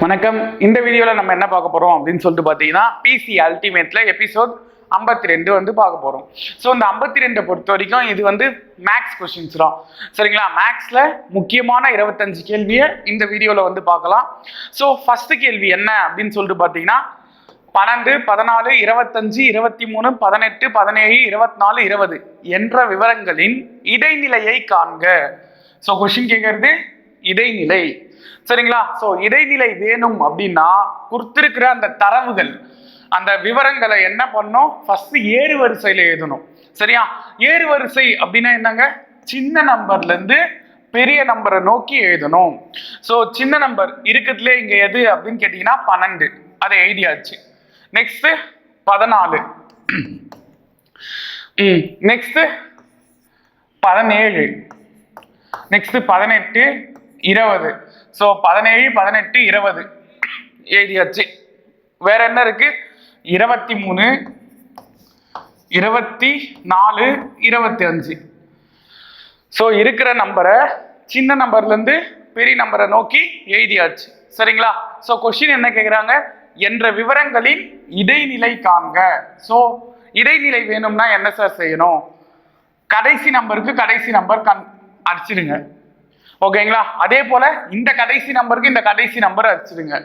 வணக்கம். இந்த வீடியோவில் நம்ம என்ன பார்க்க போகிறோம் அப்படின்னு சொல்லிட்டு பார்த்தீங்கன்னா பிசி அல்டிமேட்ல எபிசோட் 52 வந்து பார்க்க போகிறோம். ஸோ இந்த 52 பொறுத்த வரைக்கும் இது வந்து மேக்ஸ் கொஸ்டின்ஸ் தான். சரிங்களா? மேக்ஸில் முக்கியமான 25 கேள்வியை இந்த வீடியோவில் வந்து பார்க்கலாம். ஸோ ஃபர்ஸ்ட் கேள்வி என்ன அப்படின்னு சொல்லிட்டு பார்த்தீங்கன்னா 12, 14, 25, 23, 18, 17, 24, 20 என்ற விவரங்களின் இடைநிலையை காண்க. ஸோ கொஸ்டின் கேட்கறது இடைநிலை. சரிங்களா? சோ இடைநிலை வேணும் அப்படின்னா கொடுத்திருக்கிற அந்த தரவுகள் அந்த விவரங்களை என்ன பண்ணும், ஃபர்ஸ்ட் ஏறு வரிசையில எழுதணும். சரியா? ஏறு வரிசை அப்படின்னா என்னங்க, சின்ன நம்பர்ல இருந்து பெரிய நம்பரை நோக்கி எழுதணும். சோ சின்ன நம்பர் இருக்கிறதுல இங்க எது அப்படின்னு கேட்டீங்கன்னா 12, அதை எழுதியாச்சு. Next 14, next 17, next 18, 20. ஸோ 17, 18, 20 எழுதியாச்சு. வேற என்ன இருக்கு? 23, 24, 25. ஸோ இருக்கிற நம்பரை சின்ன நம்பர்ல இருந்து பெரிய நம்பரை நோக்கி எழுதியாச்சு. சரிங்களா? ஸோ கொஸ்டின் என்ன கேட்குறாங்க, என்ற விவரங்களின் இடைநிலை காண்க. ஸோ இடைநிலை வேணும்னா என்ன சார் செய்யணும்? கடைசி நம்பருக்கு கடைசி நம்பர் அடிச்சிடுங்க. ஓகேங்களா? அதே போல இந்த கடைசி நம்பருக்கு இந்த கடைசி நம்பர் அடிச்சிடுங்க.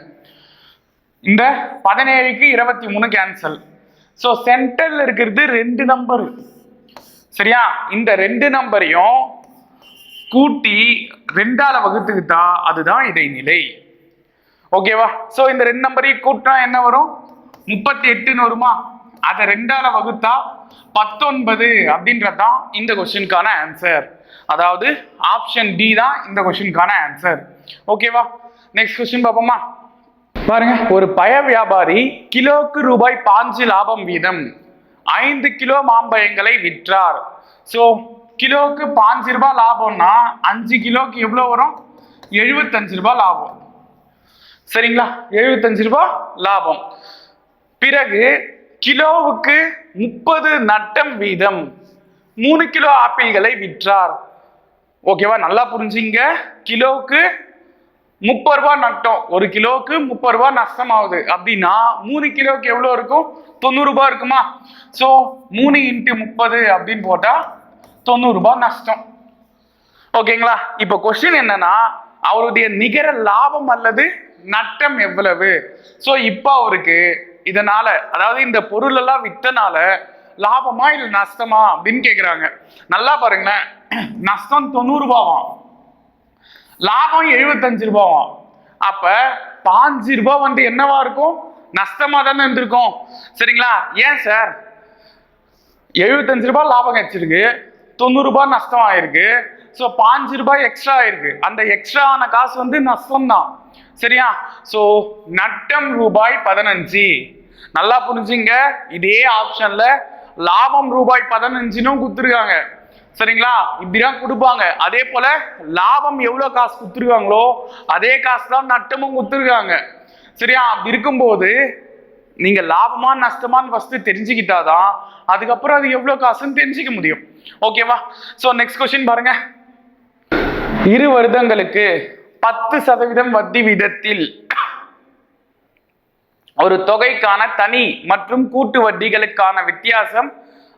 இந்த 17க்கு 23 கேன்சல். ஸோ சென்டர்ல இருக்கிறது 2 நம்பர். சரியா? இந்த 2 நம்பரையும் கூட்டி 2ஆல வகுத்துக்கிட்டா அதுதான் இடைநிலை. ஓகேவா? ஸோ இந்த 2 நம்பரையும் கூட்டினா என்ன வரும்? 38ன்னு வருமா? அதை 2ஆல வகுத்தா 19 அப்படின்றதான் இந்த கொஸ்டினுக்கான ஆன்சர். அதாவது ஆப்ஷன் டி தான் இந்த கொஸ்டினுக்கான ஆன்சர். ஓகேவா? நெக்ஸ்ட் கொஸ்டின் பார்ப்போமா? பாருங்க, ஒரு பழ வியாபாரி கிலோக்கு ரூபாய் 5 லாபம் வீதம் 5 கிலோ மாம்பழங்களை விற்றார். ஸோ கிலோக்கு 5 ரூபாய் லாபம்னா 5 கிலோக்கு எவ்வளவு வரும்? 75 ரூபாய் லாபம். சரிங்களா? 75 ரூபாய் லாபம். பிறகு கிலோவுக்கு 30 நட்டம் வீதம் 3 கிலோ ஆப்பிள்களை விற்றார். ஓகேவா? நல்லா புரிஞ்சுங்க. கிலோவுக்கு 30 ரூபாய் நட்டம், ஒரு கிலோவுக்கு 30 ரூபாய் நஷ்டம் ஆகுது அப்படின்னா 3 கிலோவுக்கு எவ்வளவு இருக்கும்? 90 ரூபாய் இருக்குமா? ஸோ 3 × 30 அப்படின்னு போட்டா 90 ரூபாய் நஷ்டம். ஓகேங்களா? இப்போ கொஸ்டின் என்னன்னா, அவருடைய நிகர லாபம் அல்லது நட்டம் எவ்வளவு? ஸோ இப்போ அவருக்கு இதனால, அதாவது இந்த பொருள் எல்லாம் வித்தனால லாபமா இல்ல நஷ்டமா அப்படின்னு கேக்குறாங்க. நல்லா பாருங்களேன், நஷ்டம் 90 ரூபாவாம், லாபம் 75 ரூபாவாம். அப்ப 5 ரூபாய் வந்து என்னவா இருக்கும்? நஷ்டமா தானே இருந்திருக்கும். சரிங்களா? ஏன் சார் 75 ரூபாய் லாபம் கிடைச்சிருக்கு, 90 ரூபாய் நஷ்டம் ஆயிருக்கு. ஸோ 5 ரூபாய் எக்ஸ்ட்ரா ஆயிருக்கு. அந்த எக்ஸ்ட்ரா ஆன காசு வந்து நஷ்டம் தான். சரியா? ஸோ நட்டம் ரூபாய் 15. நல்லா புரிஞ்சுங்க. இதே ஆப்ஷன்ல லாபம் ரூபாய் 15ன்னு கொடுத்துருக்காங்க. சரிங்களா? இப்படிதான் கொடுப்பாங்க. அதே போல லாபம் எவ்வளவு காசு கொடுத்துருக்காங்களோ அதே காசு தான் நட்டமும் கொடுத்துருக்காங்க. சரியா? அப்படி இருக்கும்போது நீங்க லாபமா நஷ்டமான்னு ஃபர்ஸ்ட் தெரிஞ்சுக்கிட்டாதான் அதுக்கப்புறம் அது எவ்வளவு காசுன்னு தெரிஞ்சுக்க முடியும். ஓகேவா? சோ நெக்ஸ்ட் கொஸ்டின் பாருங்க. 2 வருடங்களுக்கு 10% வட்டி வீதத்தில் ஒரு தொகைக்கான தனி மற்றும் கூட்டு வட்டிகளுக்கான வித்தியாசம்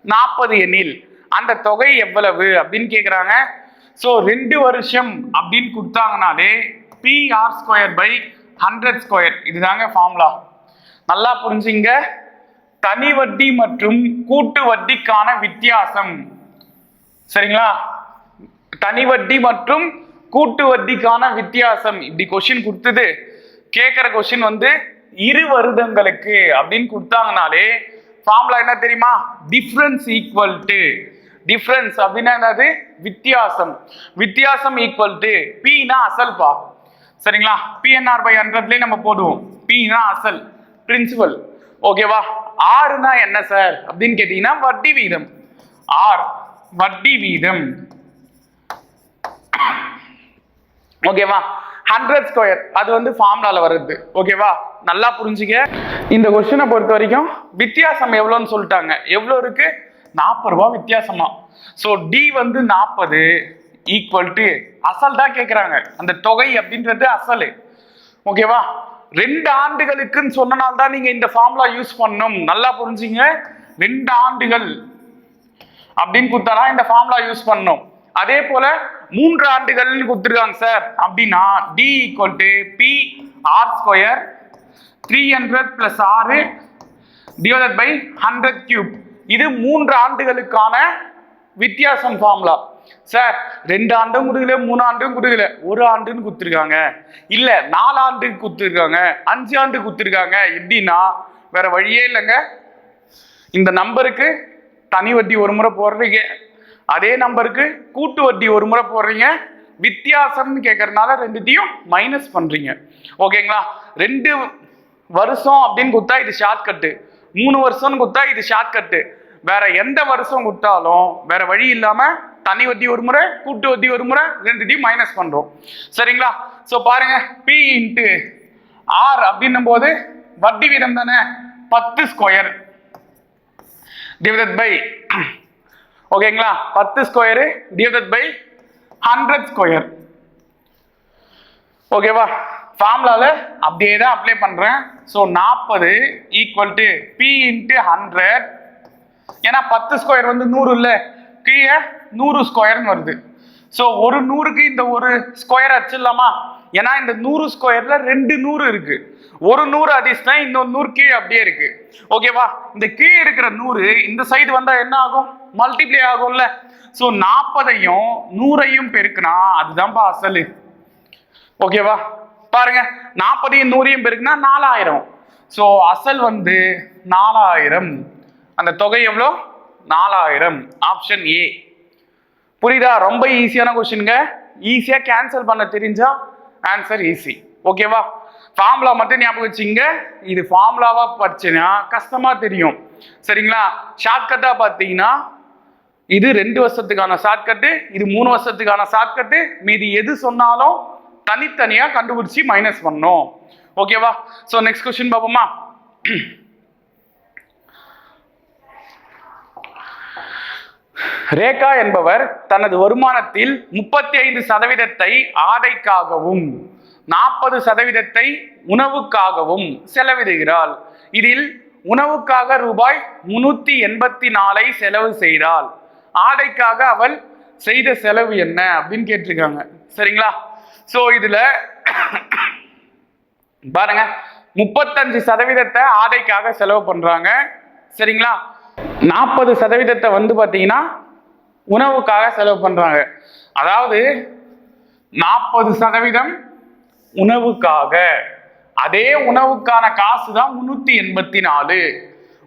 40 எனில் அந்த தொகை எவ்வளவு அப்படின்னு கேக்குறாங்க. சோ 2 வருஷம் அப்படின்னு கொடுத்தாங்கனாலே PR²/100², இதுதாங்க ஃபார்முலா. நல்லா புரிஞ்சுங்க. தனி வட்டி மற்றும் கூட்டு வட்டிக்கான வித்தியாசம். சரிங்களா? தனி வட்டி மற்றும் கூட்டு வட்டிக்கான வித்தியாசம் இப்படி கொஸ்டின் கொடுத்தது. கேட்கிற கொஸ்டின் வந்து 2 வருடங்களுக்கு அப்படின்னு கொடுத்தாங்கனாலே ஃபார்முலா என்ன தெரியுமா? டிஃபரன்ஸ் ஈக்குவல் டு, டிஃபரன்ஸ் அப்படின்னா என்னது? வித்தியாசம். வித்தியாசம் ஈக்குவல் டு P-னா அசல்பா. சரிங்களா? PNR/100 நம்ம போடுவோம். P-னா அசல், பிரின்சிபல். ஓகேவா? R-னா என்ன சார் அப்படின்னு கேட்டீங்கன்னா வட்டி வீதம். R வட்டி வீதம். ஓகேவா? 100² அது வந்து ஃபார்முலால வருது. ஓகேவா? நல்லா புரிஞ்சுக்க. இந்த கொஸ்டினை பொறுத்த வரைக்கும் வித்தியாசம் எவ்வளோன்னு சொல்லிட்டாங்க. எவ்வளோ இருக்கு? 40 ரூபாய் வித்தியாசமா. ஸோ டி வந்து 40 ஈக்குவல் டு அசல் தான் கேட்குறாங்க. அந்த தொகை அப்படின்றது அசல். ஓகேவா? 2 ஆண்டுகளுக்குன்னு சொன்னனால தான் நீங்க இந்த ஃபார்முலா யூஸ் பண்ணணும். நல்லா புரிஞ்சுங்க. 2 ஆண்டுகள் அப்படின்னு கொடுத்தானா இந்த ஃபார்முலா யூஸ் பண்ணணும். அதே போல 3 ஆண்டுகள்னு கொடுத்துருக்காங்க சார் அப்படின்னா D equal to P R² 300 + 6 divided by 100 cube. இது 3 ஆண்டுகளுக்கான வித்தியாசம் ஃபார்முலா. சார் 2 ஆண்டும் கொடுக்கல, 3 ஆண்டும் கொடுக்கல, 1 ஆண்டுன்னு கொடுத்துருக்காங்க, இல்ல 4 ஆண்டுக்கு கொடுத்துருக்காங்க, 5 ஆண்டு கொடுத்துருக்காங்க. எப்படின்னா வேற வழியே இல்லைங்க. இந்த நம்பருக்கு தனி வட்டி ஒரு முறை போடுறீங்க, அதே நம்பருக்கு கூட்டு வட்டி ஒரு முறை போடுறீங்க. வித்தியாசம்னு கேட்கறதுனால ரெண்டுத்தையும் மைனஸ் பண்றீங்க. ஓகேங்களா? 2 வருஷம் அப்படின்னு கொடுத்தா இது ஷார்ட் கட்டு, 3 வருஷம்னு கொடுத்தா இது ஷார்ட் கட்டு. வேற எந்த வருஷம் கொடுத்தாலும் வேற வழி இல்லாம தனி வட்டி ஒரு முறை, கூட்டு வட்டி ஒரு முறை, ரெண்டுத்தையும் மைனஸ் பண்றோம். சரிங்களா? சோ பாருங்க, P × R அப்படின்னும் போது வட்டி வீதம் தானே, 10² டிவைடட் பை, ஓகேங்களா, 10² டிவைடட் பை 100². ஓகேவா? ஃபார்முலால அப்படியே தான் அப்ளை பண்றேன். So 40 equal to P × 100. ஏன்னா 10² வந்து 100 இல்ல, கீழே 100² வருது. ஸோ ஒரு 100க்கு இந்த ஒரு ஸ்கொயர் அடிச்சிடலாமா? ஏன்னா இந்த 100² 2 100 இருக்கு. ஒரு 100 அடிச்சுனா இன்னொரு 100 கீழே அப்படியே இருக்கு. ஓகேவா? இந்த கீழே இருக்கிற 100 இந்த சைடு வந்தா என்ன ஆகும்? மல்டிப்ளை ஆகும்ல. ஸோ 40ஐயும் 100ஐயும் பெருக்குனா அதுதான்ப்பா அசலு. ஓகேவா? பாருங்க, 40ஐயும் 100ஐயும் பெருக்குனா 4000. ஸோ அசல் வந்து 4000. அந்த தொகை எவ்வளோ? 4000. Option A. புரியுதா? ரொம்ப ஈஸியான கொஸ்டின்ங்க. ஈஸியா கேன்சல் பண்ண தெரிஞ்சா ஆன்சர் ஈஸி. ஓகேவா? ஃபார்முலா மட்டும் ஞாபகம் வச்சுங்க. இது ஃபார்முலாவா படிச்சீங்கன்னா கஷ்டமா தெரியும். சரிங்களா? ஷார்ட்கட்டா பார்த்தீங்கன்னா இது 2 வருஷத்துக்கான ஷார்ட்கட்டு, இது 3 வருஷத்துக்கான ஷார்ட்கட்டு. மீதி எது சொன்னாலும் தனித்தனியா கண்டுபிடிச்சி மைனஸ் பண்ணணும். ஓகேவா? சோ நெக்ஸ்ட் क्वेश्चन பாப்போமா? ரேகா என்பவர் தனது வருமானத்தில் 35% ஆடைக்காகவும் 40% உணவுக்காகவும் செலவிடுகிறாள். இதில் உணவுக்காக ரூபாய் 384 செலவு செய்தாள். ஆடைக்காக அவள் செய்த செலவு என்ன அப்படின்னு கேட்டிருக்காங்க. சரிங்களா? சோ இதுல பாருங்க, 35% ஆடைக்காக செலவு பண்றாங்க. சரிங்களா? 40% வந்து பாத்தீங்கன்னா உணவுக்காக செலவு பண்றாங்க. அதாவது 40% உணவுக்காக, அதே உணவுக்கான காசு தான் 384.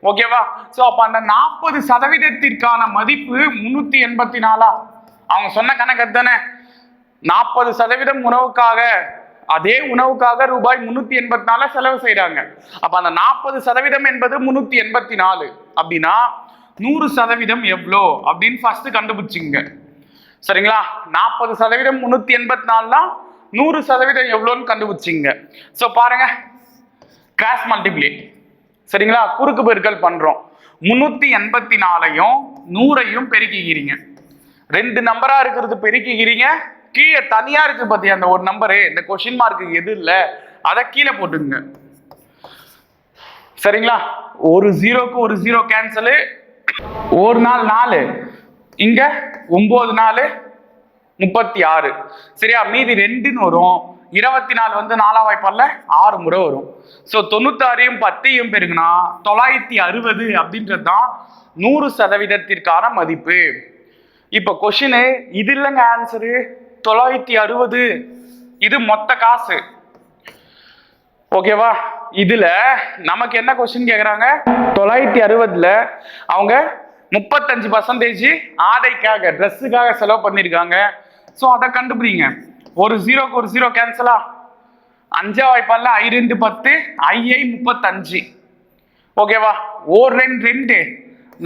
ஓகேவா? சோ அப்ப அந்த 40%ற்கான மதிப்பு 384. அவங்க சொன்ன கணக்கு தானே. 40% உணவுக்காக, அதே உணவுக்காக ரூபாய் 384 செலவு செய்யறாங்க. அப்ப அந்த 40% என்பது 384 அப்படின்னா 100% எவ்வளோ அப்படின்னு ஃபர்ஸ்ட் கண்டுபிடிச்சிங்க. சரிங்களா? 40% 384 100% எவ்வளோன்னு கண்டுபிடிச்சிங்க. ஸோ பாருங்க, கிராஸ் மல்டிப்ளை. சரிங்களா? குறுக்கு பெருக்கல் பண்றோம். 384ஐயும் 100ஐயும் பெருக்கிக்கிறீங்க. 2 நம்பரா இருக்கிறது பெருக்கிக்கிறீங்க. கீழே தனியா இருக்கு பாத்தியா அந்த ஒரு நம்பரு, இந்த கொஸ்டின் மார்க்கு எது இல்ல அதை கீழே போட்டுங்க. சரிங்களா? ஒரு 0க்கு ஒரு 0 கேன்சல். ஒரு நாள் 4, இங்க 9 4 36. சரியா? மீதி 2ன்னு வரும். 24 வந்து 4 வாய்ப்பால 6 முறை வரும். ஸோ 96ஐயும் 10ஐயும் பெருக்குனா 960 அப்படின்றது தான் 100%ற்கான மதிப்பு. இப்ப கொஸ்டின் இது இல்லைங்க ஆன்சரு. 960 இது மொத்த காசு. ஓகேவா? இதுல நமக்கு என்ன கொஸ்டின் கேக்குறாங்க? 960ல அவங்க 35% ஆடைக்காக, ட்ரெஸ்ஸுக்காக செலவு பண்ணிருக்காங்க. ஸோ அதை கண்டுபிடிங்க. ஒரு 0க்கு ஒரு 0 கேன்சலா? 5 வாய்ப்பால I 2 10, I 35. ஓகேவா? ஓர் 2 2,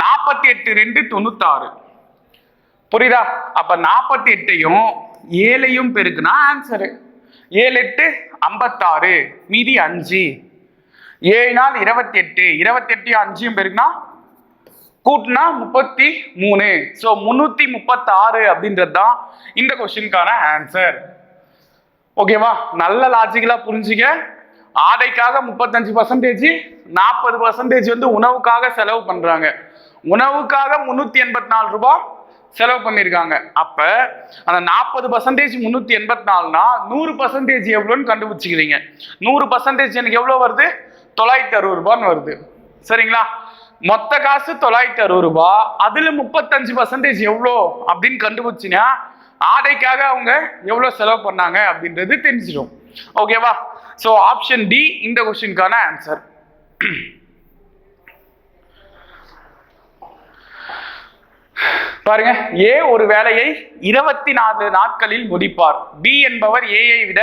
48 2 96. புரியுதா? அப்ப 48ஐயும் 7ஐயும் பெருக்குனா ஆன்சரு. 7 8 56, மீதி 5. 7 நாள் 28, 28ஐயும் 5ஐயும் பெருக்குனா கூட்டினா 33. ஸோ 336 அப்படின்றது தான் இந்த கொஸ்டினுக்கான ஆன்சர். ஓகேவா? நல்ல லாஜிக்கலா புரிஞ்சுக்க. ஆடைக்காக 35%, 40% வந்து உணவுக்காக செலவு பண்றாங்க. உணவுக்காக 384 ரூபாய் செலவு பண்ணிருக்காங்க. அப்ப அந்த 40% 384னா 100% எவ்வளவுன்னு கண்டுபிடிச்சிக்கிறீங்க. 100% எனக்கு எவ்வளவு வருது? 960 ரூபான்னு வருது. சரிங்களா? மொத்த காசு 960 ரூபாய், அதுல 35% எவ்வளோ அப்படின்னு கண்டுபிடிச்சினா ஆடைக்காக அவங்க எவ்வளவு செலவு பண்ணாங்க அப்படின்றது தெரிஞ்சிடும். ஓகேவா? சோ ஆப்ஷன் டி இந்த क्वेश्चनக்கான ஆன்சர். பாருங்க, ஏ ஒரு வேலையை 24 நாட்களில் முடிப்பார். பி என்பவர் ஏயை விட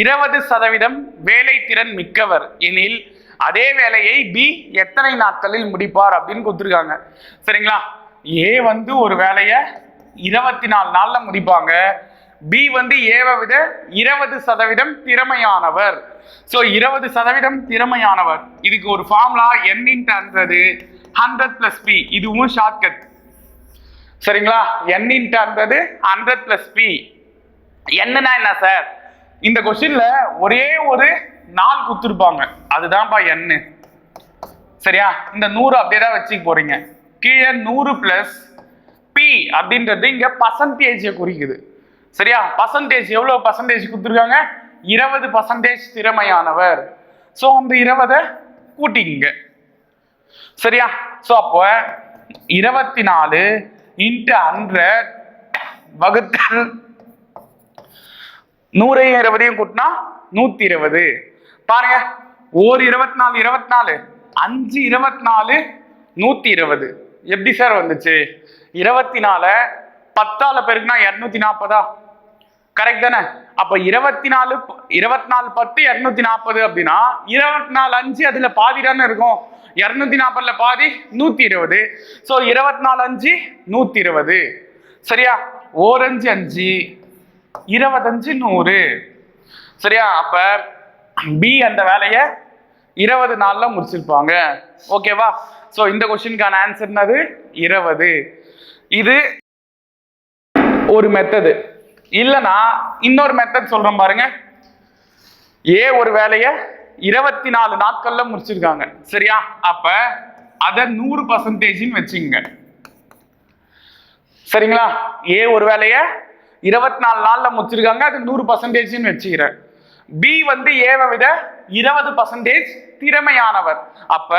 20% வேலை திறன் மிக்கவர் எனில் அதே வேலையை பி எத்தனை நாட்களில் முடிப்பார் அப்படின்னு கொடுத்துருக்காங்க. சரிங்களா? ஏ வந்து ஒரு வேலையை 24 நாள்ல முடிப்பாங்க. பி வந்து ஏவை விட 20% திறமையானவர். சோ 20% திறமையானவர், இதுக்கு ஒரு ஃபார்முலா n × 100 100 + p, இதுவும் ஷார்ட்கட். சரிங்களா? n × 100 100 + p. என்னன்னா என்ன சார்? இந்த क्वेश्चनல ஒரே ஒரு நாள் கொடுத்துருப்பாங்க, அதுதான்ப்பா n. சரியா? இந்த 100 அப்படியே தான் வச்சுக்க போறீங்க. கீழே 100 + p அப்படின்றது இங்க பர்சன்டேஜ் குறிக்குது. சரியா? பர்சன்டேஜ் எவ்வளவு பர்சன்டேஜ் கொடுத்துருக்காங்க? 20% திறமையானவர். சோ அந்த 20 கூட்டிங்க. சரியா? சோ அப்போ 24 × 100 வகுத்தல் 100ஐயும் 20ஐயும் கூட்டினா 120. பாருங்க, ஓர் 24 24, 5 24 120. எப்படி சார் வந்துச்சு? 24 10ஆல பெருக்குனா 240. கரெக்ட் தானே? அப்ப 24 10 240 அப்படின்னா 24 5 அதுல பாதி தானே இருக்கும். 240ல பாதி 120. சோ 24 5 120. சரியா? ஓர் 5 5, 25 100. சரியா? அப்ப பி அந்த வேலையை 20 நாள்ல முடிச்சிருப்பாங்க. ஓகேவா? சோ இந்த क्वेश्चनக்கான ஆன்சர் என்னது? 20. இது ஒரு மெத்தட். இல்லனா இன்னொரு மெத்தட் சொல்றேன் பாருங்க. ஏ ஒரு வேலையை 24 நாட்கள்ல முடிச்சிருக்காங்க. சரியா? அப்ப அத 100% வச்சுங்க. சரிங்களா? ஏ ஒரு வேலையை 24 நாள்ல முடிச்சிருக்காங்க, அது 100% வச்சுக்கிறேன். பி வந்து ஏவை விட 20% திறமையானவர். அப்ப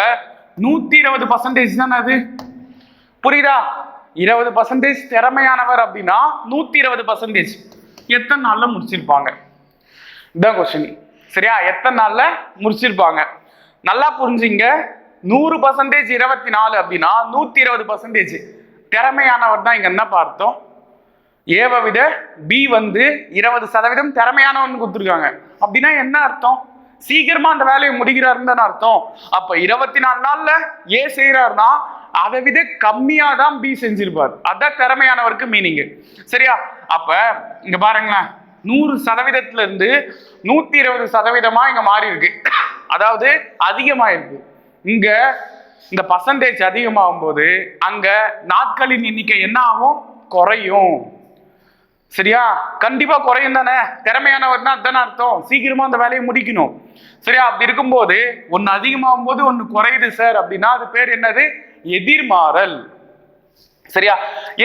120% தானே அது. புரியுதா? 20% திறமையானவர் அப்படின்னா 120% எத்தனை நாள்ல முடிச்சிருப்பாங்க? இதான் क्वेश्चन. சரியா? எத்தனை நாள்ல முடிச்சிருப்பாங்க? நல்லா புரிஞ்சுங்க. 100% 24 அப்படின்னா 120% திறமையானவர் தான் இங்க என்ன பார்த்தோம்? ஏவை விட பி வந்து 20% திறமையானவன் கொடுத்துருக்காங்க. அப்படின்னா என்ன அர்த்தம்? சீக்கிரமா அந்த வேலையை முடிக்கிறாருன்னு தானே அர்த்தம். அப்ப 24 நாள்ல ஏ செய்யறாருன்னா அதை விட கம்மியா தான் பி செஞ்சிருப்பார். அதான் திறமையானவருக்கு மீனிங். சரியா? அப்ப இங்க பாருங்களேன், 100% இருந்து 120% இங்க மாறி இருக்கு. அதாவது அதிகமாயிருக்கு. இங்க இந்த பர்சன்டேஜ் அதிகமாகும் போது அங்க நாட்களின் எண்ணிக்கை என்ன ஆகும்? குறையும். சரியா? கண்டிப்பா குறையும் தானே. திறமையானவர் தான் அதான அர்த்தம். சீக்கிரமா அந்த வேலையை முடிக்கணும். சரியா? அப்படி இருக்கும்போது ஒன்னு அதிகமாகும் போது ஒன்னு குறையுது சார் அப்படின்னா அது பேர் என்னது? எதிர்மாறல். சரியா?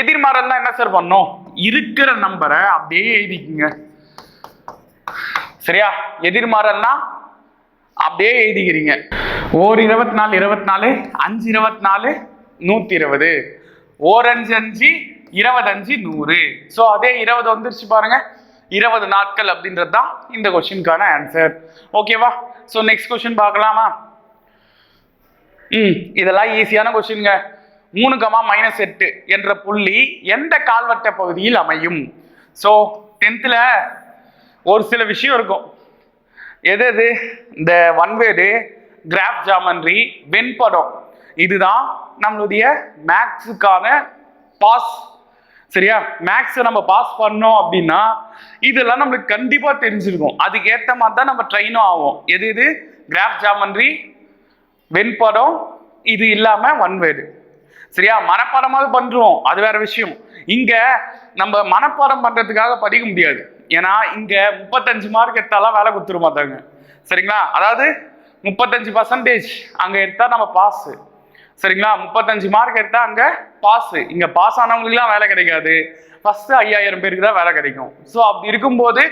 எதிர்மாறல்னா என்ன சார் பண்ணும்? இருக்கிற நம்பரை அப்படியே எழுதிக்குங்க. சரியா? எதிர்மாறல்னா அப்படியே எழுதிக்கிறீங்க. ஓர் 24 24, 5 24 120, ஓர் 5 5 25 100. சோ அதே 20 வந்துருச்சு பாருங்க. 20 நாட்கள் அப்படின்றது தான் இந்த क्वेश्चनக்கான ஆன்சர். ஓகேவா? சோ நெக்ஸ்ட் क्वेश्चन பார்க்கலாமா? இதெல்லாம் ஈஸியான क्वेश्चनங்க. 3, -8 என்ற புள்ளி எந்த கால்வட்ட பகுதியில் அமையும்? சோ 10th ஒரு சில விஷயம் இருக்கும். எது எது? இந்த ஒன் வேர்டு, கிராஃப் ஜாமெட்ரி, வெண்படம், இதுதான் நம்மளுடைய மேக்ஸுக்கான பாஸ். சரியா? மேக்ஸ் நம்ம பாஸ் பண்ணோம் அப்படின்னா இதெல்லாம் நம்மளுக்கு கண்டிப்பா தெரிஞ்சிருக்கும். அதுக்கு ஏற்ற மாதிரி தான் நம்ம ட்ரெயினும் ஆகும். எது இது? கிராஃப் ஜாமெட்ரி, வெண்படம், இது இல்லாம ஒன் வேர்டு. சரியா? மனப்பாடமாவது பண்றோம், அது வேற விஷயம். இங்க நம்ம மனப்பாடம் பண்றதுக்காக படிக்க முடியாது. ஏன்னா இங்க 35 மார்க் எடுத்தாலாம் வேலை கொடுத்துட மாட்டாங்க. சரிங்களா? அதாவது 35% அங்க எடுத்தா நம்ம பாஸ். சரிங்களா? 35 மார்க் எடுத்தா அங்க பாஸ். இங்க பாஸ் ஆனவங்களுக்குலாம் வேலை கிடைக்காது. ஃபர்ஸ்ட் 5000 பேருக்கு தான் வேலை கிடைக்கும். ஸோ அப்படி இருக்கும்போது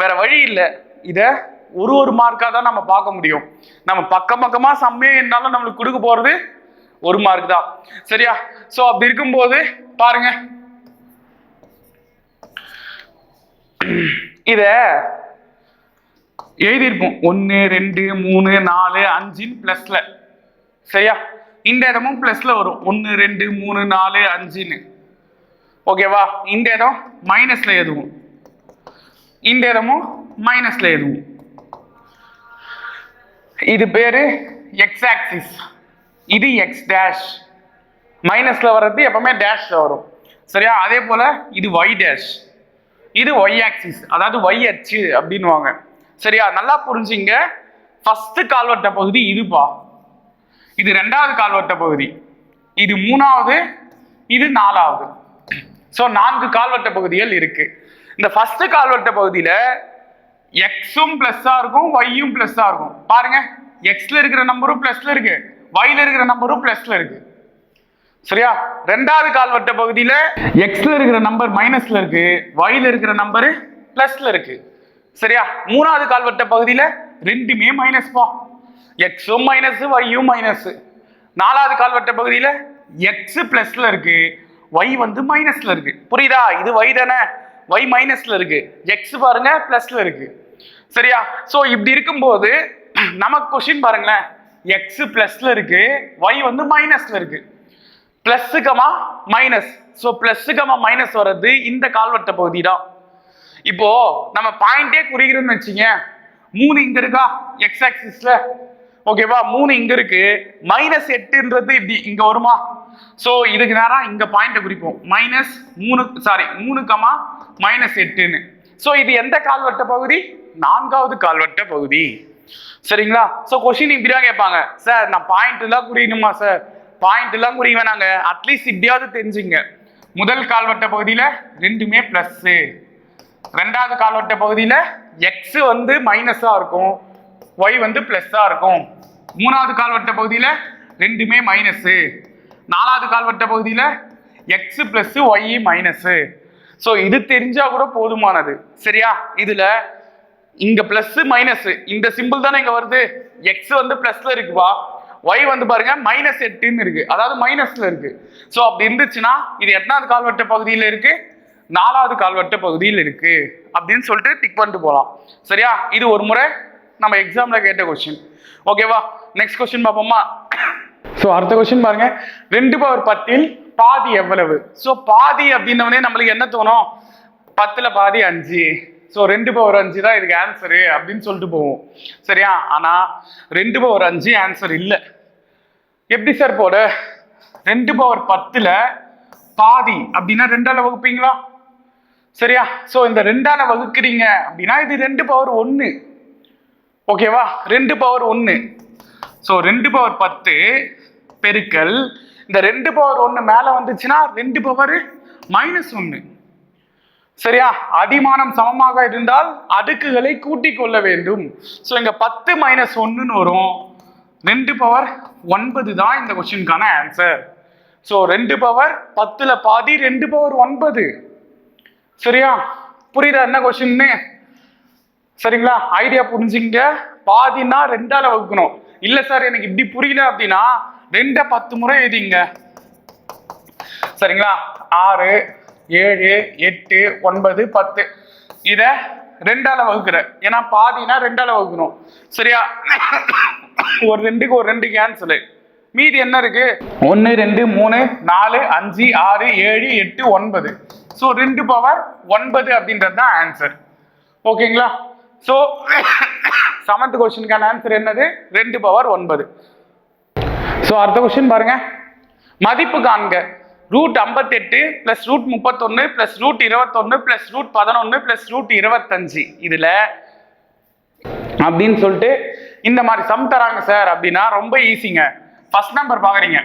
வேற வழி இல்லை. இதை ஒரு மார்க்காக தான் நம்ம பார்க்க முடியும். நம்ம பக்கமா சம்மே என்னாலும் நம்மளுக்கு கொடுக்க போறது 1 மார்க் தான். சரியா? ஸோ அப்படி இருக்கும்போது பாருங்க, இத எழுதியிருப்போம் 1 2 3 4 5 பிளஸ்ல. சரியா? இந்த இடமும் பிளஸ்ல வரும் 1 2 3 4 5ன்னு. ஓகேவா? இந்த இடம் மைனஸ்ல எழுதுவோம், இந்த இடமும் மைனஸ்ல எழுதுவோம். இது பேரு எக்ஸ் ஆக்சிஸ், இது எக்ஸ் டேஷ். மைனஸ்ல வர்றது எப்பவுமே டேஷ்ல வரும். சரியா? அதே போல இது ஒய் டேஷ், இது ஒய் ஆக்சிஸ், அதாவது ஒய் அச்சு அப்படின்னுவாங்க. சரியா? நல்லா புரிஞ்சுங்க. ஃபர்ஸ்ட் கால்வட்ட பகுதி இதுப்பா, இது 2வது கால்வட்ட பகுதி, இது 3வது, இது 4வது. ஸோ 4 கால்வட்ட பகுதிகள் இருக்கு. இந்த ஃபர்ஸ்ட் கால்வட்ட பகுதியில எக்ஸும் பிளஸ்ஸா இருக்கும், ஒய்யும் பிளஸ்ஸா இருக்கும். பாருங்க, எக்ஸ்ல இருக்கிற நம்பரும் பிளஸ்ல இருக்கு, ஒய்ல இருக்கிற நம்பரும் பிளஸ்ல இருக்கு. சரியா? 2வது கால்வட்ட பகுதியில எக்ஸ்ல இருக்கிற நம்பர் மைனஸ்ல இருக்கு, ஒய்ல இருக்கிற நம்பர் பிளஸ்ல இருக்கு. சரியா? 3வது கால்வட்ட பகுதியில ரெண்டுமே மைனஸ் பா, எக்ஸும் மைனஸ், ஒய்யும் மைனஸ். 4வது கால்வட்ட பகுதியில எக்ஸ் பிளஸ்ல இருக்கு, ஒய் வந்து மைனஸ்ல இருக்கு. புரியுதா? இது ஒய் தானே, ஒய் மைனஸ்ல இருக்கு, எக்ஸ் பாருங்க பிளஸ்ல இருக்கு. சரியா? சோ இப்படி இருக்கும்போது நமக்கு கொஸ்டின் பாருங்களேன், எக்ஸ் பிளஸ்ல இருக்கு, ஒய் வந்து மைனஸ்ல இருக்கு. Plus comma minus, so plus comma minus வர்றது இந்த கால்வட்ட பகுதி தான். இப்போ நம்ம பாயிண்டே குறிக்கிறோம்னு வச்சுங்க, 3 இங்க இருக்கா எக்ஸ் ஆக்சிஸ்ல, ஓகேவா? 3 இங்க இருக்கு, -8ன்றது இப்படி இங்க வருமா? சோ இதுக்கு நேரா இங்க பாயிண்ட குறிப்போம், -3 கமா -8ன்னு. சோ இது எந்த கால்வட்ட பகுதி? 4வது கால்வட்ட பகுதி. சரிங்களா? சோ கொஸ்டின் இப்படிதான் கேட்பாங்க, சார் நான் பாயிண்ட் எல்லாம் குறிக்கணுமா சார்? பாயிண்ட் எல்லாம் குறிக்க வேணாங்க, அட்லீஸ்ட் இப்படியாவது தெரிஞ்சுங்க. முதல் கால்வட்ட பகுதியில ரெண்டுமே பிளஸ், 2வது கால்வட்ட பகுதியில எக்ஸ் வந்து மைனஸா இருக்கும், ஒய் வந்து பிளஸ்ஸா இருக்கும். 3வது கால்வட்ட பகுதியில ரெண்டுமே மைனஸ், 4வது கால்வட்ட பகுதியில x plus y minus. So இது தெரிஞ்சா கூட போதுமானது. சரியா? இதுல இங்க பிளஸ் மைனஸ் இந்த சிம்பிள் தானே இங்க வருது, எக்ஸ் வந்து பிளஸ்ல இருக்குப்பா, ஒய் வந்து பாருங்க -8ன்னு இருக்கு, அதாவது மைனஸ்ல இருக்கு. ஸோ அப்படி இருந்துச்சுன்னா இது 8வது கால்வட்ட பகுதியில இருக்கு, 4வது கால்வட்ட பகுதியில் இருக்கு அப்படின்னு சொல்லிட்டு டிக் பண்ணிட்டு போகலாம். சரியா? இது ஒரு முறை நம்ம எக்ஸாம்ல கேட்ட கொஸ்டின். ஓகேவா? நெக்ஸ்ட் கொஸ்டின் பார்ப்போமா? ஸோ அடுத்த கொஸ்டின் பாருங்க, 2/10 பாதி எவ்வளவு? ஸோ பாதி அப்படின்னவனே நம்மளுக்கு என்ன தோணும்? 10ல் பாதி 5. ஸோ 2/5 தான் இதுக்கு ஆன்சரு அப்படின்னு சொல்லிட்டு போவோம். சரியா? ஆனா 2/5 ஆன்சர் இல்லை. எப்படி சார் போட? 2/10ல பாதி அப்படின்னா 2ஆல வகுப்பீங்களா? சரியா? சோ இந்த 2ஆல வகுக்கிறீங்க அப்படின்னா இது 2/1. ஓகேவா? 2/1. சோ 2/10 பெருக்கல் இந்த 2/1 மேல வந்துச்சுன்னா 2/-1. சரியா? அடிமானம் சமமாக இருந்தால் அடுக்குகளை கூட்டிக் கொள்ள வேண்டும். சோ இங்க 10 - 1ன்னு வரும். 2/9 தான் இந்த கொஸ்டினுக்கான ஆன்சர். சோ 2/10ல பாதி 2/9. சரியா? புரியுதா என்ன கொஸ்டின்னு? சரிங்களா? ஐடியா புரிஞ்சுங்க. பாதினா 2ஆல வகுக்கணும். இல்ல சார் எனக்கு இப்படி புரியல அப்படின்னா 2 10 முறை எழுதிங்க. சரிங்களா? 6 7 8 9 10 இத 2ஆல வகுக்கிற, ஏன்னா பாதினா 2ஆல வகுக்கணும். சரியா? ஒரு 2க்கு ஒரு 2 கேன்சல். மீதி என்ன இருக்கு? 1 2 3 4 5 6 7 8 9. ஸோ 2/9 அப்படின்றது தான் ஆன்சர். ஓகேங்களா? ஸோ 7th கொஸ்டினுக்கான ஆன்சர் என்னது? 2/9. ஸோ அடுத்த கொஸ்டின் பாருங்க, மதிப்பு காண்க. √58 + √31 + √21 + √11 + √25 இதுல அப்படின்னு சொல்லிட்டு இந்த மாதிரி சம் தராங்க சார் அப்படின்னா ரொம்ப ஈஸிங்க. ஃபர்ஸ்ட் நம்பர் பாக்குறீங்க,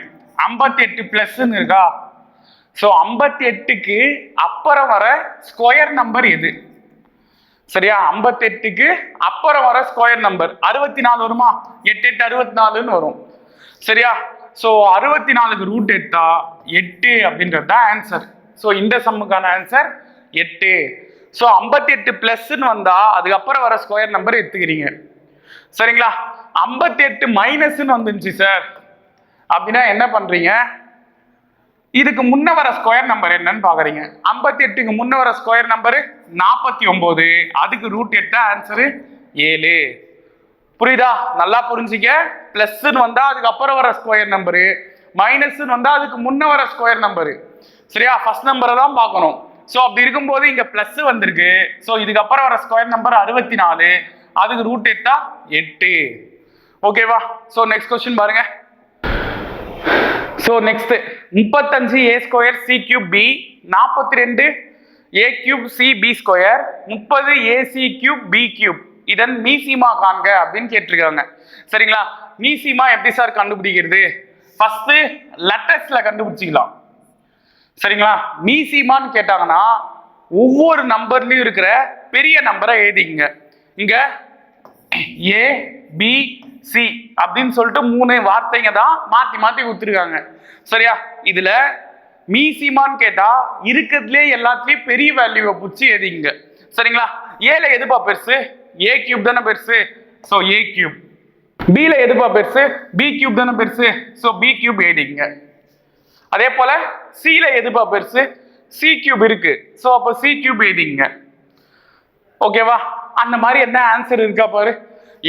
58 பிளஸ்ன்னு இருக்கா? ஸோ 58க்கு அப்புறம் வர ஸ்கொயர் நம்பர் எது? சரியா? 58க்கு அப்புறம் வர ஸ்கொயர் நம்பர் 64 வருமா? 8 8 64ன்னு வரும். சரியா? ஸோ 64க்கு ரூட் 8 அப்படின்றது தான் ஆன்சர். ஸோ இந்த சம்முக்கான ஆன்சர் 8. ஸோ 58 பிளஸ்ன்னு வந்தா அதுக்கப்புறம் வர ஸ்கொயர் நம்பர் எடுத்துக்கிறீங்க. சரிங்களா? 58 மைனஸ்ன்னு வந்துருச்சு சார் அப்படின்னா என்ன பண்றீங்க? இதுக்கு முன்ன வர ஸ்கொயர் நம்பர் என்னன்னு பாக்குறீங்க. 58க்கு முன்ன வர ஸ்கொயர் நம்பர் 49, அதுக்கு ரூட் 8 ஆன்சரு 7. புரியுதா? நல்லா புரிஞ்சிக்க. பிளஸ்ன்னு வந்தா அதுக்கு அப்புறம் வர ஸ்கொயர் நம்பரு, மைனஸ்ன்னு வந்தா அதுக்கு முன்ன வர ஸ்கொயர் நம்பரு. சரியா? ஃபர்ஸ்ட் நம்பரை தான் பார்க்கணும். ஸோ அப்படி இருக்கும்போது இங்க பிளஸ் வந்திருக்கு. ஸோ இதுக்கு அப்புறம் வர ஸ்கொயர் நம்பர் 64, அதுக்கு ரூட் 8. ஓகேவா? ஸோ நெக்ஸ்ட் கொஸ்டின் பாருங்க. So next 35 a square c cube b 42 a cube c b square 30 ac cube b cube இதன் மீசிமா காண்க அப்படின்னு கேட்டிருக்காங்க. சரிங்களா? மீசிமா எப்படி சார் கண்டுபிடிக்கிறது? ஃபர்ஸ்ட் லெட்டர்ஸ்ல கண்டுபிடிச்சிக்கலாம். சரிங்களா? மீசிமான்னு கேட்டாங்கன்னா ஒவ்வொரு நம்பர்லயும் இருக்கிற பெரிய நம்பரை எழுதிங்க. இங்க ஏ பி சி அப்படின்னு சொல்லிட்டு 3 வார்த்தைங்க தான் மாத்தி மாத்தி கொடுத்துருக்காங்க. சரியா? இதுல மீசிமான்னு கேட்டா இருக்கிறதுலே எல்லாத்துலயும் பெரிய வேல்யூவை பிடிச்சி எழுதிங்க. சரிங்களா? ஏல எதுப்பா பெருசு? ஏ கியூப் தானே பெருசு. So a cube. பில எதுப்பா பெருசு? பி கியூப் தானே பெருசு. ஸோ பி கியூப் எழுதிங்க. அதே போல சில எதுப்பா பெருசு? சி கியூப் இருக்கு. ஸோ அப்போ சி கியூப் எழுதிங்க. ஓகேவா? அந்த மாதிரி என்ன ஆன்சர் இருக்கா பாரு.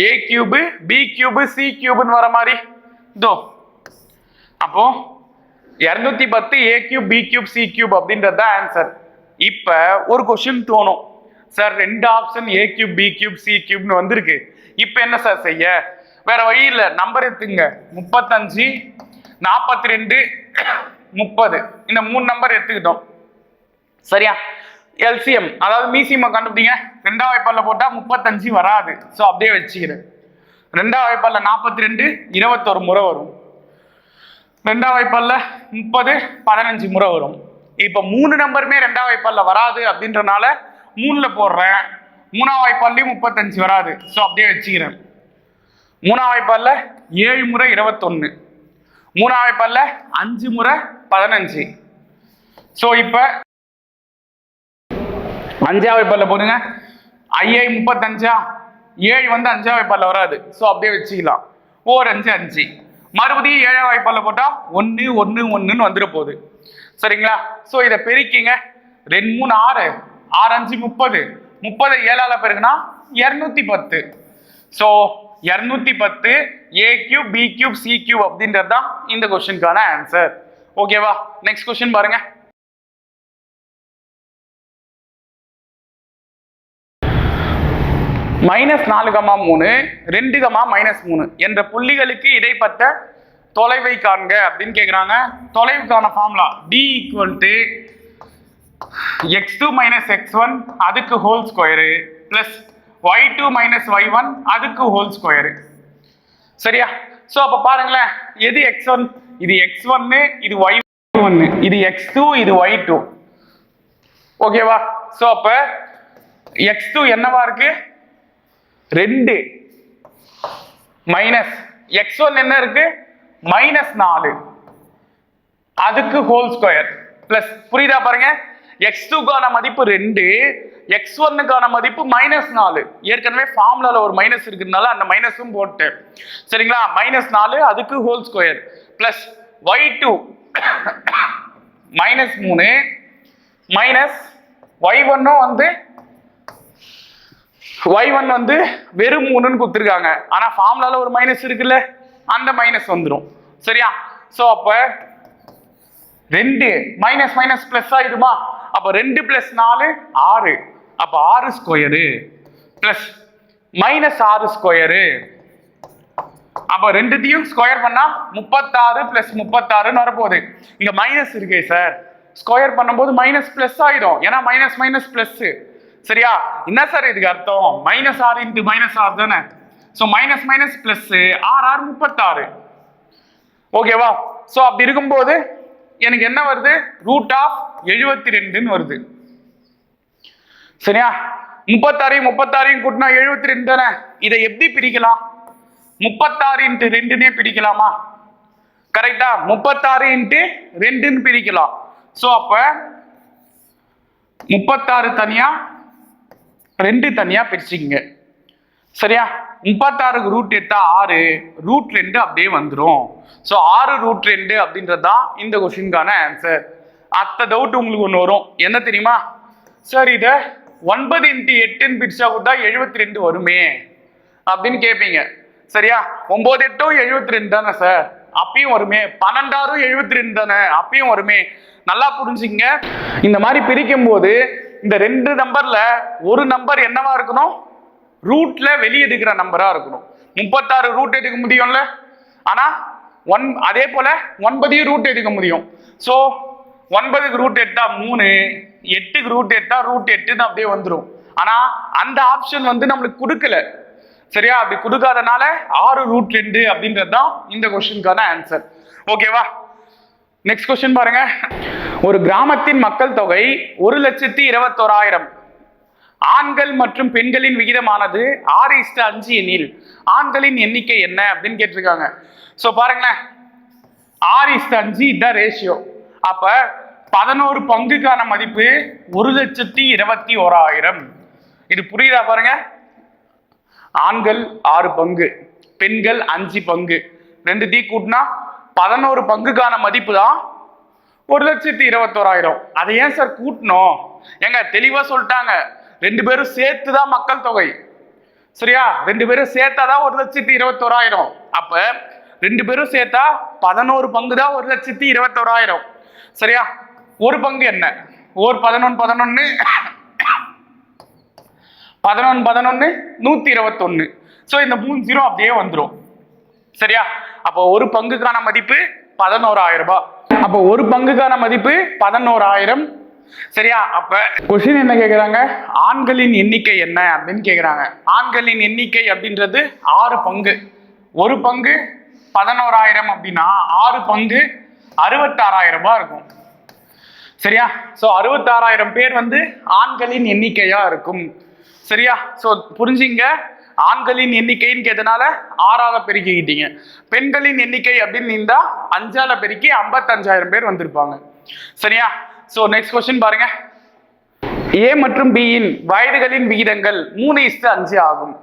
A cube B cube C கியூப்னு வர மாதிரி இதோ. அப்போ 210 A cube B cube C cube அப்படின்றது தான் ஆன்சர். இப்ப ஒரு கொஸ்டின் தோணும், sir 2 option A cube B cube C கியூப்னு வந்திருக்கு, இப்ப என்ன சார் செய்ய? வேற வழி இல்ல, நம்பர் எடுத்துங்க. 35 42 30 இந்த 3 நம்பர் எடுத்துக்கிட்டோம். சரியா? எல்சிஎம் அதாவது மீசியம் கண்டுபிடிங்க. 2ஆம் வாய்ப்பால்ல போட்டா 35 வராது. ஸோ அப்படியே வச்சுக்கிறேன். 2ஆம் வாய்ப்பால்ல 42 21 முறை வரும். 2ஆம் வாய்ப்பால்ல 30 15 முறை வரும். இப்ப 3 நம்பருமே 2ஆம் வாய்ப்பால்ல வராது அப்படின்றனால 3ல போடுறேன். 3ஆம் வாய்ப்பால்லையும் 35 வராது. ஸோ அப்படியே வச்சுக்கிறேன். 3ஆம் வாய்ப்பால்ல 7 முறை 21, 3ஆம் வாய்ப்பால்ல 5 முறை 15. ஸோ இப்ப 5ஆம் வாய்ப்பால்ல போடுங்க. 35 7 வந்து 5ஆம் வாய்ப்பால்ல வராது. ஸோ அப்படியே வச்சுக்கலாம். 4 5 5. மறுபடியும் 7ஆம் வாய்ப்பால்ல போட்டா 1 1 1ன்னு வந்துட போகுது. சரிங்களா? ஸோ இதை பெருக்கிங்க. 2 3 6 6 5 30 30 7ஆல பெருக்குனா 210. So 210 A cube B cube C cube அப்படின்றது தான் இந்த கொஸ்டினுக்கான ஆன்சர். ஓகேவா? நெக்ஸ்ட் கொஸ்டின் பாருங்க. -4,3 2,-3 என்ற புள்ளிகளுக்கு இடைப்பட்ட தொலைவை காண்க அப்படின்னு கேட்குறாங்க. தொலைவுக்கான ஃபார்முலா d = x2 - x1 அதுக்கு whole square plus y2 - y1 அதுக்கு ஹோல் ஸ்கொயரு. சரியா? ஸோ அப்போ பாருங்களேன், எது x1? இது x1, இது y1, இது x2, இது y2. ஓகேவா? ஸோ அப்போ x2 என்னவா இருக்கு? 2 மைனஸ் x1 என்ன இருக்கு? -4 அதுக்கு ஹோல் ஸ்கொயர் பிளஸ். புரியுதா பாருங்க? x2க்கான மதிப்பு 2, x1க்கான மதிப்பு -4. ஏற்கனவே ஃபார்முலால ஒரு மைனஸ் இருக்கிறதுனால அந்த மைனஸும் போட்டேன். சரிங்களா? -4 அதுக்கு whole square plus y2 -3 minus y1 வந்து y1 வந்து வெறும் 3ன்னு கொடுத்துருக்காங்க. ஆனா ஃபார்முலால ஒரு மைனஸ் இருக்குல்ல, அந்த மைனஸ் வந்துடும். சரியா? சோ அப்ப 2 மைனஸ் மைனஸ் பிளஸ் ஆயிடுமா? அப்ப 2 + 4 6. அப்ப 6 ஸ்கொயரு பிளஸ் -6 ஸ்கொயரு. அப்ப ரெண்டுத்தையும் ஸ்கொயர் பண்ணா 36 + 36ன்னு வரப்போகுது. இங்க மைனஸ் இருக்கே சார், ஸ்கொயர் பண்ணும்போது மைனஸ் பிளஸ் ஆயிடும். ஏன்னா மைனஸ் மைனஸ் பிளஸ். சரியா? என்ன சார் இதுக்கு அர்த்தம்? -6 × -6 தானே. So minus minus plus 6 36. ஓகேவா? சோ அப்படி இருக்கும்போது எனக்கு என்ன வருது? √72ன்னு வருது. சரியா? 36 கூட்டினா 72 தானே. இதை எப்படி பிரிக்கலாம்? 36 × 2 பிரிக்கலாமா? கரெக்டா? 36 × 2 பிரிக்கலாம். சோ அப்ப 36 தனியா 2 தனியா பிரிச்சுங்க. சரியா? 36க்கு ரூட் எடுத்தா 6, ரூட் 2 அப்படியே வந்துடும். ஸோ 6 ரூட் 2 அப்படின்றது தான் இந்த கொஸ்டினுக்கான ஆன்சர். அத்த டவுட் உங்களுக்கு ஒன்று வரும், என்ன தெரியுமா? சார் இதை 9 × 8 பிரிச்சா கூட 72 வருமே அப்படின்னு கேட்பீங்க. சரியா? 9 8 72 தானே சார், அப்பயும் வருமே. 12 72 தானே, அப்பயும் வருமே. நல்லா புரிஞ்சுங்க. இந்த மாதிரி பிரிக்கும் போது இந்த 2 நம்பர்ல ஒரு நம்பர் என்னவா இருக்கணும்? ரூட்ல வெளியே எடுக்கிற நம்பரா இருக்கணும். 36 ரூட் எடுக்க முடியும்ல, ஆனா அதே போல 9 ரூட் எடுக்க முடியும். சோ 9க்கு ரூட் எடுத்தா 3, 8க்கு ரூட் எடுத்தா ரூட் 8 அப்படியே வந்துடும். ஆனா அந்த ஆப்ஷன் வந்து நம்மளுக்கு கொடுக்கல. சரியா? அப்படி கொடுக்காதனால 6 ரூட் 2 அப்படின்றது தான் இந்த கொஸ்டினுக்கான ஆன்சர். ஓகேவா? நெக்ஸ்ட் கொஸ்டின் பாருங்க. ஒரு கிராமத்தின் மக்கள் தொகை 1,21,000. ஆண்கள் மற்றும் பெண்களின் விகிதமானது 6:5 எனில் ஆண்களின் எண்ணிக்கை என்ன அப்படின்னு கேட்டிருக்காங்க. சோ பாருங்களேன், 6:5 இதான் ரேஷியோ. அப்ப 11 பங்குக்கான மதிப்பு 1,21,000. இது புரியுதா? பாருங்க, ஆண்கள் 6 பங்கு, பெண்கள் 5 பங்கு, 2 கூட்டினா 11 பங்குக்கான மதிப்பு தான் 1,21,000. அதை ஏன் சார் கூட்டணும்? எங்க தெளிவா சொல்லிட்டாங்க, 2 பேரும் சேர்த்துதான் மக்கள் தொகை. சரியா? 2 பேரும் சேர்த்தாதான் 1,21,000. அப்ப 2 பேரும் சேர்த்தா 11 பங்கு தான் 1,21,000. சரியா? ஒரு பங்கு என்ன? ஒரு 11 11 11 11 121. சோ இந்த 3 0 அப்படியே வந்துடும். சரியா? அப்போ ஒரு பங்குக்கான மதிப்பு 11,000 ரூபாய். அப்போ ஒரு பங்குக்கான மதிப்பு 11,000. சரியா? அப்ப கொஸ்டின் என்ன கேக்குறாங்க? ஆண்களின் எண்ணிக்கை என்ன அப்படின்னு கேக்குறாங்க. ஆண்களின் எண்ணிக்கை அப்படின்றது 6 பங்கு. ஒரு பங்கு 11,000 அப்படின்னா 6 பங்கு 66,000 ரூபாய் இருக்கும். சரியா? சோ 66,000 பேர் வந்து ஆண்களின் எண்ணிக்கையா இருக்கும். சரியா? சோ புரிஞ்சுங்க, ஆண்களின் எண்ணிக்கைன்னு கேட்டனால 6ஆல பெருக்கிக்கிட்டீங்க. பெண்களின் எண்ணிக்கை அப்படின்னு இருந்தா 5ஆல பெருக்கி 55,000 பேர் வந்திருப்பாங்க. சரியா? சோ நெக்ஸ்ட் கொஸ்டின் பாருங்க. ஏ மற்றும் பியின் வயதுகளின் விகிதங்கள் 3:5 ஆகும்.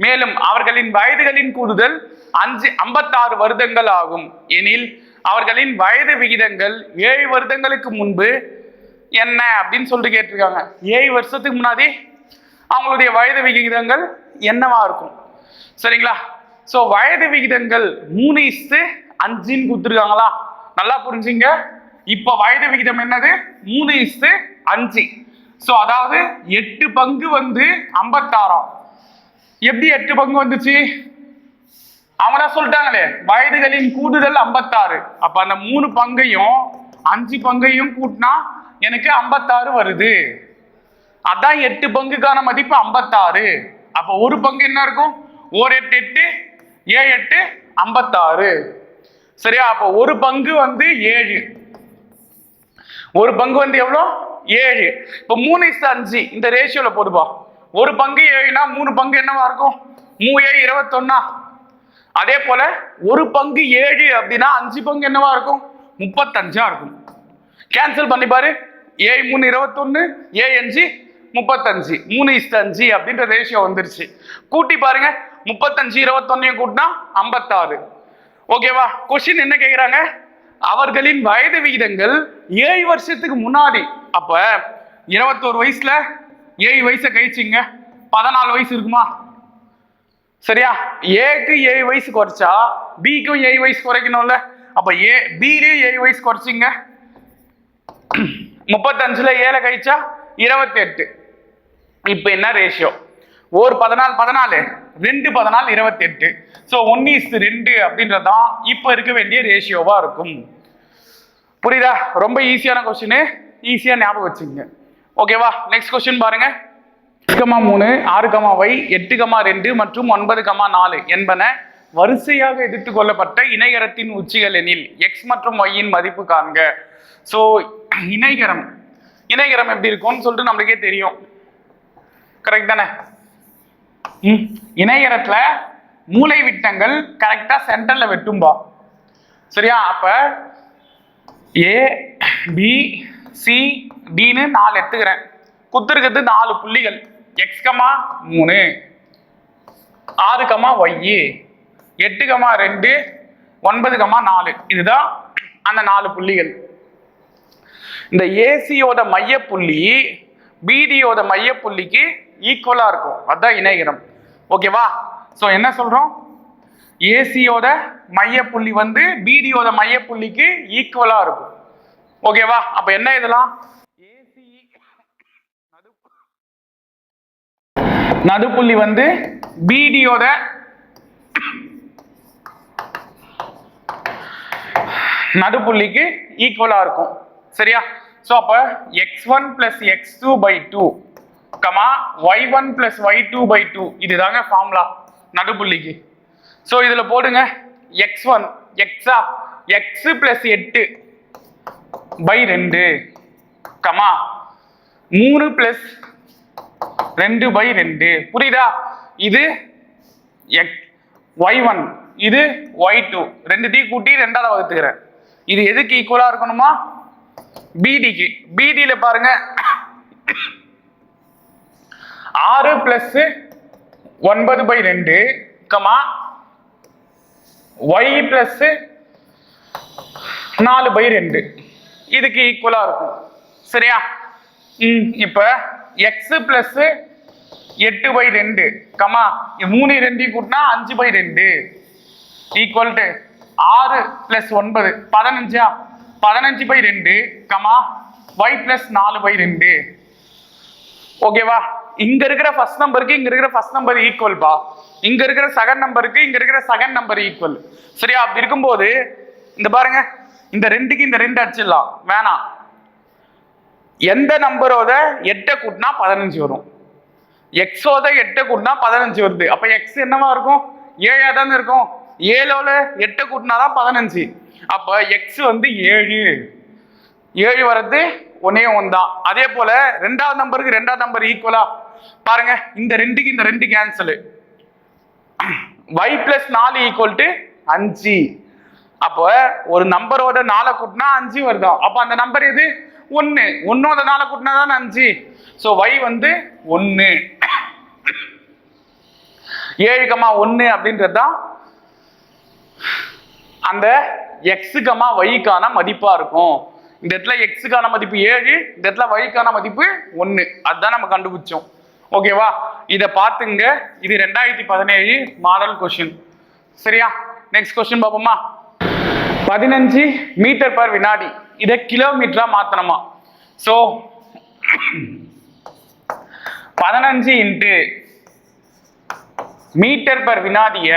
மேலும் அவர்களின் வயதுகளின் கூடுதல் 56 வருடங்கள் ஆகும் எனில் அவர்களின் வயது விகிதங்கள் 7 வருடங்களுக்கு முன்பு என்ன அப்படின்னு சொல்லிட்டு கேட்டிருக்காங்க. 7 வருஷத்துக்கு முன்னாடி அவங்களுடைய வயது விகிதங்கள் என்னவா இருக்கும்? சரிங்களா? சோ வயது விகிதங்கள் 3:5 கொடுத்துருக்காங்களா? நல்லா புரிஞ்சுங்க. இப்ப வயது விகிதம் என்னது? 3:5. சோ அதாவது 8 பங்கு வந்து 56. எப்படி 8 பங்கு வந்துச்சு? அவங்களா சொல்லிட்டாங்களே, வயதுகளின் கூடுதல் 56. அப்ப அந்த 3 பங்கையும் 5 பங்கையும் கூட்டினா எனக்கு 56 வருது. அதான் 8 பங்குக்கான மதிப்பு 56. அப்ப ஒரு பங்கு என்ன இருக்கும்? 1 8 8 7 8 56. சரியா? அப்ப ஒரு பங்கு வந்து 7. ஒரு பங்கு வந்து எவ்வளோ? 7. இப்ப 3:5 இந்த ரேஷியோல போடுப்பா. ஒரு பங்கு 7னா 3 பங்கு என்னவா இருக்கும்? 3 21. அதே போல ஒரு பங்கு 7 அப்படின்னா 5 பங்கு என்னவா இருக்கும்? 35 இருக்கும். கேன்சல் பண்ணி பாரு. 7 3 21, 7 5 35, 3:5 அப்படின்ற ரேஷியோ வந்துருச்சு. கூட்டி பாருங்க, 35 21 கூட்டினா 56. ஓகேவா? கொஸ்டின் என்ன கேக்குறாங்க? அவர்களின் வயது விகிதங்கள் 7 வருஷத்துக்கு முன்னாடி. அப்ப 21 வயசுல 7 வயசை கழிச்சிங்க, 14 வயசு இருக்குமா? சரியா? ஏக்கு 7 வயசு குறைச்சா பிக்கும் 7 வயசு குறைக்கணும்ல. அப்ப பிலையும் 7 வயசு குறைச்சிங்க. 35ல 7 கழிச்சா 28. இப்ப என்ன ரேஷியோ? ஒரு 14 14, 2 14 28. சோ 1:2 அப்படின்றதான் இப்ப இருக்க வேண்டிய ரேஷியோவா இருக்கும். புரியுதா? ரொம்ப ஈஸியான கொஸ்டின், ஈஸியா ஞாபகம் வச்சுங்க. ஓகேவா? நெக்ஸ்ட் கொஸ்டின் பாருங்க. 6,3, 6,y, 8,2 மற்றும் 9,4 என்பன வரிசையாக எடுத்துக்கொள்ளப்பட்ட இணைகரத்தின் உச்சிகள் எனில் x மற்றும் y இன் மதிப்பு காண்க. சோ இணைகரம் எப்படி இருக்கும்னு சொல்லிட்டு நம்மளுக்கே தெரியும். கரெக்ட் தானே? இணையரத்துல மூளை விட்டங்கள் கரெக்டா சென்டர்ல வெட்டும்பா. சரியா? அப்ப ஏ பி சி டின்னு 4 எடுத்துக்கிறேன். குத்துருக்கிறது 4 புள்ளிகள். X comma 3, 6 comma y, 8 comma 2, 9 comma 4. இதுதான் அந்த 4 புள்ளிகள். இந்த ஏசியோட மையப்புள்ளி பிடியோட மையப்புள்ளிக்கு ஈக்குவலா இருக்கும். அதான் இணைகரம். ஓகேவா? சோ என்ன சொல்றோம்? ஏசியோட மையப்புள்ளி வந்து பிடியோட மையப்புள்ளிக்கு ஈக்குவலா இருக்கும். ஓகேவா? அப்ப என்ன இதெல்லாம் ஏசி நடுப்புள்ளி வந்து பிடியோட நடுப்புள்ளிக்கு ஈக்குவலா இருக்கும். சரியா? சோ அப்ப x1 plus x2 by 2 comma y1 plus y2 by 2 இதுதாங்க ஃபார்முலா நடுப்புள்ளிக்கு. சோ இதுல போடுங்க x1 x plus 8 by 2 comma 3 plus 2 by 2. புரியுதா? இது y1 இது y2 ரெண்டுத்தையும் கூட்டி 2ஆல வகுத்துக்கிறேன். இது எதுக்கு ஈக்குவலா இருக்கணுமா? பிடிக்கு. பிடியில பாருங்க 6 plus 9 by 2 comma y plus 4 by 2 இதுக்கு ஈக்குவலா இருக்கும். சரியா? இப்ப x plus 8 by 2 கமா 3 2 கூட்டினா 5 by 2 equal to 6 plus 9 15 15 by 2 comma y plus 4 by 2. ஓகேவா? இங்க இருக்கிற ஃபர்ஸ்ட் நம்பருக்கு இங்க இருக்கிற ஃபர்ஸ்ட் நம்பர் ஈக்குவல் பா. இங்க இருக்கிற செகண்ட் நம்பருக்கு இங்க இருக்கிற செகண்ட் நம்பர் ஈக்குவல். சரியா? அப்படி இருக்கும்போது இந்த பாருங்க இந்த 2க்கு இந்த 2 அடிச்சிடலாம். வேணாம். எந்த நம்பரோட 8 கூட்டினா 15 வரும்? எக்ஸோட 8 கூட்டினா 15 வருது. அப்ப எக்ஸ் என்னவா இருக்கும்? 7 தானே இருக்கும். 7ஓட 8 கூட்டினாதான் 15. அப்ப எக்ஸ் வந்து 7 வர்றது ஒன்னே ஒன்று தான். அதே போல ரெண்டாவது நம்பருக்கு ரெண்டாவது நம்பர் ஈக்குவலா பாருங்க. இந்த 2க்கு இந்த 2 cancel. y plus 4 equal to 5. அப்போ ஒரு நம்பரோட 4 கூட்டினா 5 வருதா? அப்ப அந்த நம்பர் எது? 1. 1ஓட 4 கூட்டினா தான் 5. சோ y வந்து 1. 7,1 அப்படின்றதுதான் அந்த x, y-க்கான மதிப்பா இருக்கும். இந்த இடத்துல x-க்கான மதிப்பு 7, இந்த இடத்துல y-க்கான மதிப்பு 1. அதுதான் நம்ம கண்டுபிடிச்சோம். ஓகேவா? இத பாத்துங்க. இது 2017 மாடல் கொஸ்டின். சரியா? நெக்ஸ்ட் கொஸ்டின் பாப்போமா? 15 மீட்டர் பர் வினாடி இத கிலோமீட்டரா மாத்தணுமா? சோ 15 இன்டு மீட்டர் பர் வினாடிய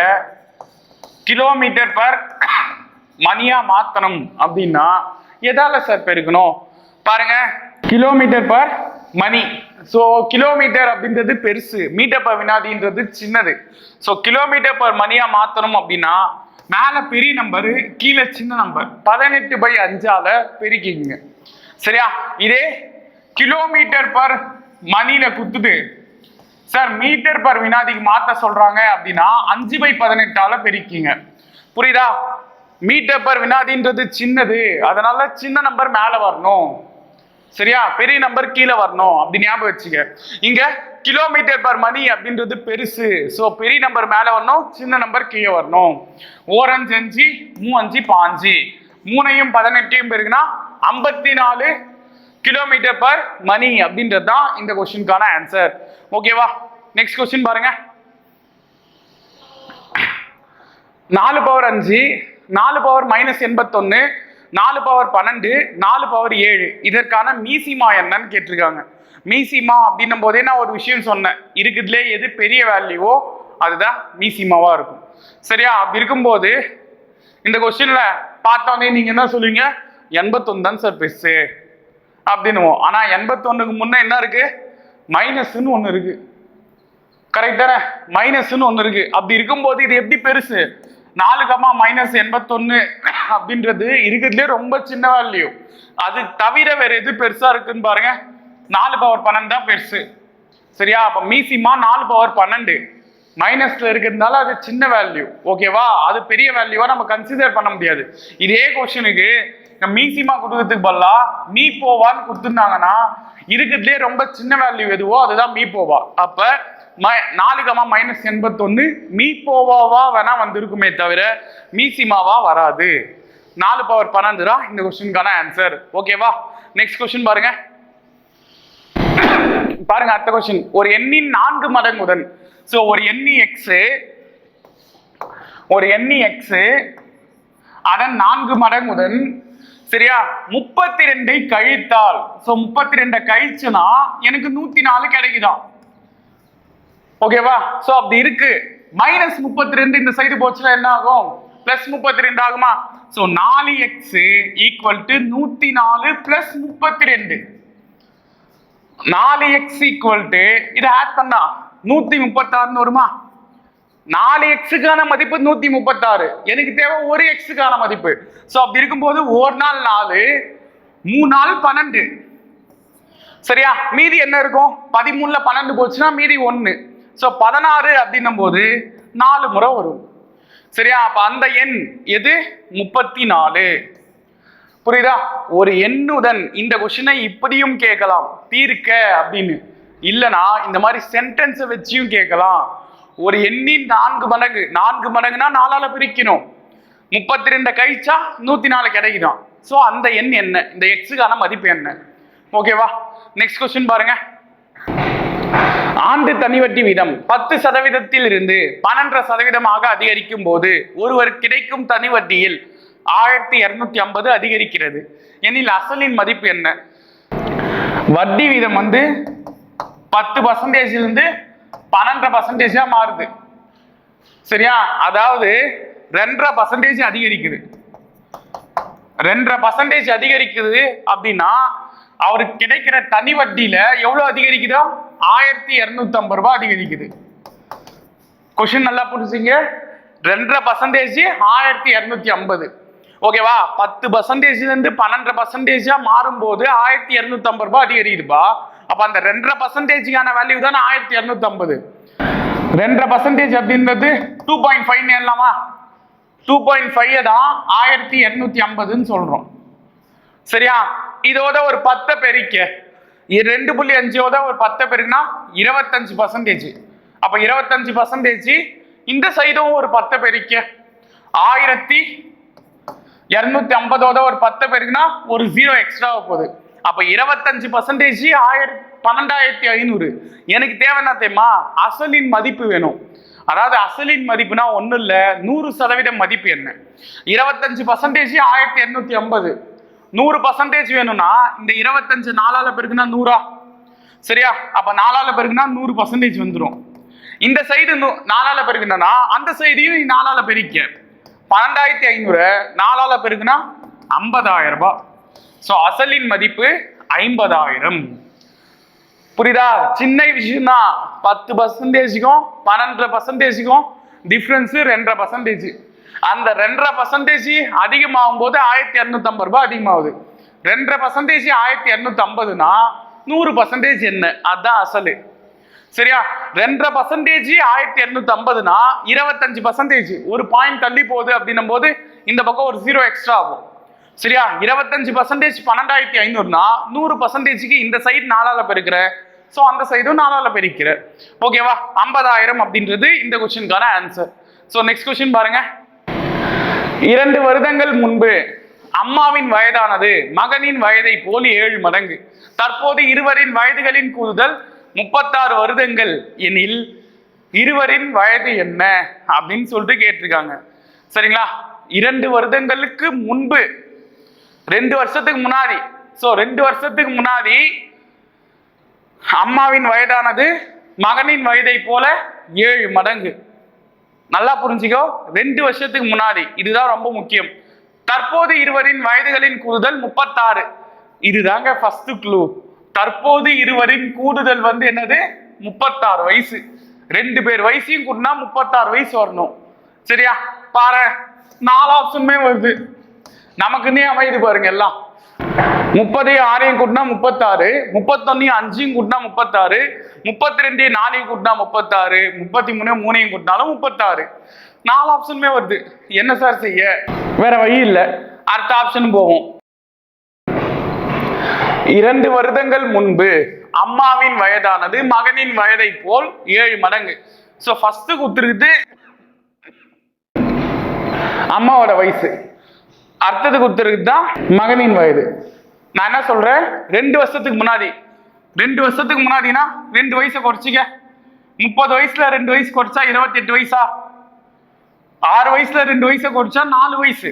கிலோமீட்டர் பர் மணியா மாத்தணும் அப்படின்னா எதால சார் பெருக்கணும்? பாருங்க கிலோமீட்டர் பர் மணி. சோ கிலோமீட்டர் அப்படின்றது பெருசு, மீட்டர் பர் வினாடின்றது சின்னது. சோ கிலோமீட்டர் பர் மணியா மாத்தணும் அப்படின்னா மேல பெரிய நம்பரு கீழே சின்ன நம்பர் 18/5ஆல பெருக்கிங்க. சரியா? இதே கிலோமீட்டர் பர் மணில குத்துட்டு சார் மீட்டர் பர் வினாடிக்கு மாத்த சொல்றாங்க அப்படின்னா 5/18ஆல பெருக்கிங்க. புரியுதா? மீட்டர் பர் வினாடின்றது சின்னது, அதனால சின்ன நம்பர் மேல வரணும். சரியா? பெரிய நம்பர் கீழே வரணும். அப்படி ஞாபகம் வச்சுக்க. இங்க கிலோமீட்டர் பர் மணி அப்படின்றது பெருசு. சோ பெரிய நம்பர் மேல வரணும், சின்ன நம்பர் கீழே வரணும். 4 5 5 3 5 3ஐயும் 18ஐயும் பெருக்குனா 54 கிலோமீட்டர் பர் மணி அப்படின்றது தான் இந்த கொஸ்டினுக்கான ஆன்சர். ஓகேவா? நெக்ஸ்ட் கொஸ்டின் பாருங்க. 4 பவர் 5 4 பவர் -81 4 பவர் 12 4 பவர் 7 இதற்கான மீசிமா என்னன்னு கேட்டிருக்காங்க. மீசிமா அப்படின்னும் போதே நான் ஒரு விஷயம் சொன்னேன். இருக்குதுலே எது பெரிய வேல்யூவோ அதுதான் மீசிமாவா இருக்கும். சரியா? அப்படி இருக்கும்போது இந்த கொஸ்டின்ல பார்த்தோன்னே நீங்க என்ன சொல்லுவீங்க? 81 தான் சார் பெருசு அப்படின்னுவோம். ஆனா 81க்கு முன்ன என்ன இருக்கு? மைனஸ்ன்னு ஒண்ணு இருக்கு. கரெக்ட் தானே? மைனஸ்ன்னு ஒண்ணு இருக்கு. அப்படி இருக்கும்போது இது எப்படி பெருசு? 4,-81 அப்படின்றது இருக்கிறதுலே ரொம்ப சின்ன வேல்யூ. அது தவிர வேற எது பெருசா இருக்குன்னு பாருங்க. 4 பவர் 12 தான் பெருசு. சரியா? அப்ப மீசிமா 4 பவர் 12 மைனஸ்ல இருக்கிறதுனால அது சின்ன வேல்யூ. ஓகேவா? அது பெரிய வேல்யூவா நம்ம கன்சிடர் பண்ண முடியாது. இதே கொஸ்டினுக்கு மீசிமா கொடுக்கறதுக்கு பதிலா மீ போவான்னு கொடுத்துருந்தாங்கன்னா இருக்கிறதுலே ரொம்ப சின்ன வேல்யூ எதுவோ அதுதான் மீ போவா. அப்ப 4,-81 மீ போவாவா வேணா வந்திருக்குமே தவிர மீசிமாவா வராது. 4 பவர் 12 தான் இந்த கொஸ்டினுக்கான ஆன்சர். ஓகேவா? நெக்ஸ்ட் கொஸ்டின் பாருங்க. பாருங்க அடுத்த கொஸ்டின். ஒரு எண்ணின் 4 மடங்குடன், சோ ஒரு எண்ணி x அதன் 4 மடங்குடன், சரியா, 32 கழித்தால், சோ 32 கழிச்சுனா எனக்கு 104 கிடைக்குதா? ஓகேவா? சோ அப்படி இருக்கு. -32 இந்த சைடு போச்சுன்னா என்ன ஆகும்? +32 ஆகுமா? So 4x = 104 + 32. 4x இதை ஆட் பண்ணா 136 வருமா? 4x மதிப்பு 136. எனக்கு தேவை ஒரு x மதிப்பு. சோ அப்படி இருக்கும்போது ஒரு நாள் 4, 3 நாள் 12. சரியா? மீதி என்ன இருக்கும்? 13ல 12 போச்சுன்னா மீதி 1. சோ 16 அப்படின்னும் போது 4 முறை வரும். சரியா? அப்ப அந்த எண் எது? 34. புரியுதா? ஒரு எண்ணுடன் இந்த கொஸ்டினை இப்படியும் கேட்கலாம், தீர்க்க அப்படின்னு. இல்லனா இந்த மாதிரி சென்டென்ஸை வச்சியும் கேட்கலாம். ஒரு எண்ணின் 4 மடங்கு, 4 மடங்குனா 4ஆல பிரிக்கணும். 32 கழிச்சா 104 கிடைக்குதான். சோ அந்த எண் என்ன? இந்த எக்ஸுக்கான மதிப்பு என்ன? ஓகேவா? நெக்ஸ்ட் கொஸ்டின் பாருங்க. ஆண்டு தனிவட்டி வீதம் 10% இருந்து 12% அதிகரிக்கும் போது ஒருவர் கிடைக்கும் தனிவட்டியில் 1250 அதிகரிக்கிறது எனில் அசலின் மதிப்பு என்ன? வட்டி வீதம் 10% இருந்து 12% மாறுது. சரியா? அதாவது 2.5% அதிகரிக்குது. 2.5% அதிகரிக்குது அப்படின்னா அவருக்கு கிடைக்கிற தனி வட்டியில எவ்வளவு அதிகரிக்குதோ 1250 ரூபாய் அதிகரிக்குது. கொஸ்டின் நல்லா புரிஞ்சுங்க. 2.5% 1250. ஓகேவா? 10% இருந்து 12% மாறும்போது 1250 ரூபாய் அதிகரிக்குதுப்பா. அப்ப அந்த 2.5% வேல்யூ தான் 1250. 2% அப்படின்றது 2.5 ஏறலாமா? 2.5 தான் 1250 சொல்றோம். சரியா? இதோட ஒரு 10 பெருக்க, 2.5 ஒரு 10 பெருக்குனா 25%. அப்ப 25% இந்த சைடும் ஒரு 10 பெருக்க 1250 ஒரு 10 பெருக்குனா ஒரு 0 எக்ஸ்ட்ரா போகுது. அப்ப 25% 12,500. எனக்கு தேவை என்ன தெரியுமா? அசலின் மதிப்பு வேணும். அதாவது அசலின் மதிப்புனா ஒண்ணு இல்ல, 100% மதிப்பு என்ன? 25% 1250. 100% வேணும்னா இந்த 25 4ஆல பெருக்குனா 100. சரியா? அப்ப 4ஆல பெருக்குனா 100% வந்துடும். இந்த சைடு 4ஆல பெருக்குனா அந்த சைடையும் 4ஆல பெருக்க 12,500 4ஆல பெருக்குனா 50,000 ரூபாய். சோ அசலின் மதிப்பு 50,000. புரியுதா? சின்ன விஷயம் தான். 10%க்கும் 12%க்கும் டிஃபரன்ஸ் 2.5%. அந்த 2.5% அதிகமாகும் போது 1250 ரூபாய் அதிகமாகுது. 2.5% 1250னா 100% என்ன? அதான் அசலு. சரியா? 2.5% 1250னா 25%. ஒரு பாயிண்ட் தள்ளி போகுது அப்படின்னும் போது இந்த பக்கம் ஒரு 0 எக்ஸ்ட்ரா ஆகும். சரியா? 25% 12,500னா 100%க்கு இந்த சைடு 4ஆல பெருக்கிற, சோ அந்த சைடும் 4ஆல பெருக்கிற. ஓகேவா? 50,000 அப்படின்றது இந்த கொஸ்டினுக்கான ஆன்சர். சோ நெக்ஸ்ட் கொஸ்டின் பாருங்க. 2 வருடங்கள் முன்பு அம்மாவின் வயதானது மகனின் வயதை போல் 7 மடங்கு. தற்போது இருவரின் வயதுகளின் கூடுதல் 36 வருடங்கள் எனில் இருவரின் வயது என்ன அப்படின்னு சொல்லிட்டு கேட்டிருக்காங்க. சரிங்களா? 2 வருடங்களுக்கு முன்பு, 2 வருஷத்துக்கு முன்னாடி. சோ 2 வருஷத்துக்கு முன்னாடி அம்மாவின் வயதானது மகனின் வயதை போல 7 மடங்கு. நல்லா புரிஞ்சுக்கோ. 2 வருஷத்துக்கு முன்னாடி, இதுதான் ரொம்ப முக்கியம். தற்போது இருவரின் வயதுகளின் கூடுதல் 36. இதுதாங்க ஃபர்ஸ்ட் க்ளூ. தற்போது இருவரின் கூடுதல் என்னது? 36 வயசு. 2 பேர் வயசையும் கூட்டினா 36 வயசு வரணும். சரியா? பாரு, 4 ஆப்ஷனுமே வருது. நமக்குன்னே அமைது பாருங்க எல்லாம். 30 6 கூட்டினா 36, 31 5 கூட்டினா 36, 32 4 கூட்டினா 36, 33 3 கூட்டினாலும் 36. 4 ஆப்ஷனுமே வருது. என்ன சார் செய்ய? வேற வழி இல்லை, அடுத்த ஆப்ஷன் போவோம். 2 வருடங்கள் முன்பு அம்மாவின் வயதானது மகனின் வயதை போல் 7 மடங்கு. சோ ஃபர்ஸ்ட் கொடுத்துருக்குது அம்மாவோட வயசு, அடுத்தது கொடுத்துருக்கு தான் மகனின் வயது. நான் என்ன சொல்றேன், 2 வருஷத்துக்கு முன்னாடி, 2 வருஷத்துக்கு முன்னாடினா 2 வயசை குறைச்சிக்க. 30 வயசுல 2 வயசு குறைச்சா 28 வயசா? 6 வயசுல 2 வயசை குறைச்சா 4 வயசு.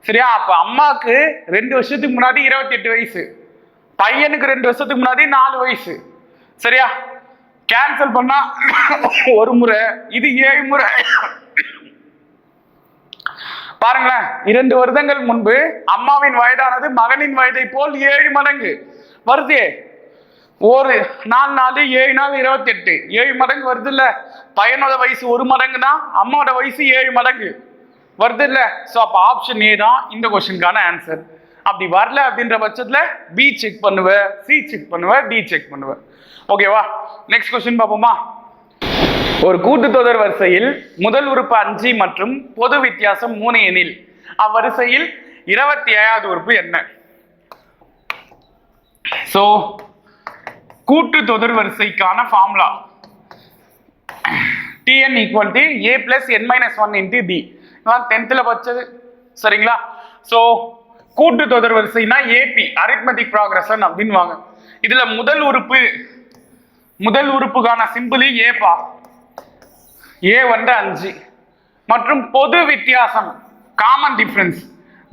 சரியா? அப்ப அம்மாக்கு 2 வருஷத்துக்கு முன்னாடி 28 வயசு, பையனுக்கு 2 வருஷத்துக்கு முன்னாடி 4 வயசு. சரியா? கேன்சல் பண்ணா ஒரு முறை, இது 7 முறை. பாருங்களேன், 2 வருடங்கள் முன்பு அம்மாவின் வயதானது மகனின் வயதை போல் 7 மடங்கு வருது. ஒரு 4 நாள் 7 நாள் 28, 7 மடங்கு வருது இல்ல. பையனோட வயசு 1 மடங்குனா அம்மாவோட வயசு 7 மடங்கு வருது இல்ல. சோ அப்ப ஆப்ஷன் ஏ தான் இந்த கொஸ்டினுக்கான ஆன்சர். அப்படி வரல அப்படின்ற பட்சத்துல பி செக் பண்ணுவ, சி செக் பண்ணுவ, டி செக் பண்ணுவ. ஓகேவா? நெக்ஸ்ட் கொஸ்டின் பார்ப்போமா? ஒரு கூட்டுத்தொடர் வரிசையில் முதல் உறுப்பு 5 மற்றும் பொது வித்தியாசம் 3 எனில் அவ்வரிசையில் 27வது உறுப்பு என்ன? சோ கூட்டுத்தொடர் வரிசைக்கான formula Tn = a + n - 1 × b. நான் 10th படிச்சது. சரிங்களா? சோ கூட்டுத்தொடர் வரிசைனா ஏபி, அரித்மெட்டிக் ப்ராக்ரஷன் அப்படின்வாங்க. இதுல முதல் உறுப்புக்கான சிம்பிள் ஏபா, ஏ வந்து 5 மற்றும் பொது வித்தியாசம் காமன் டிஃபரன்ஸ்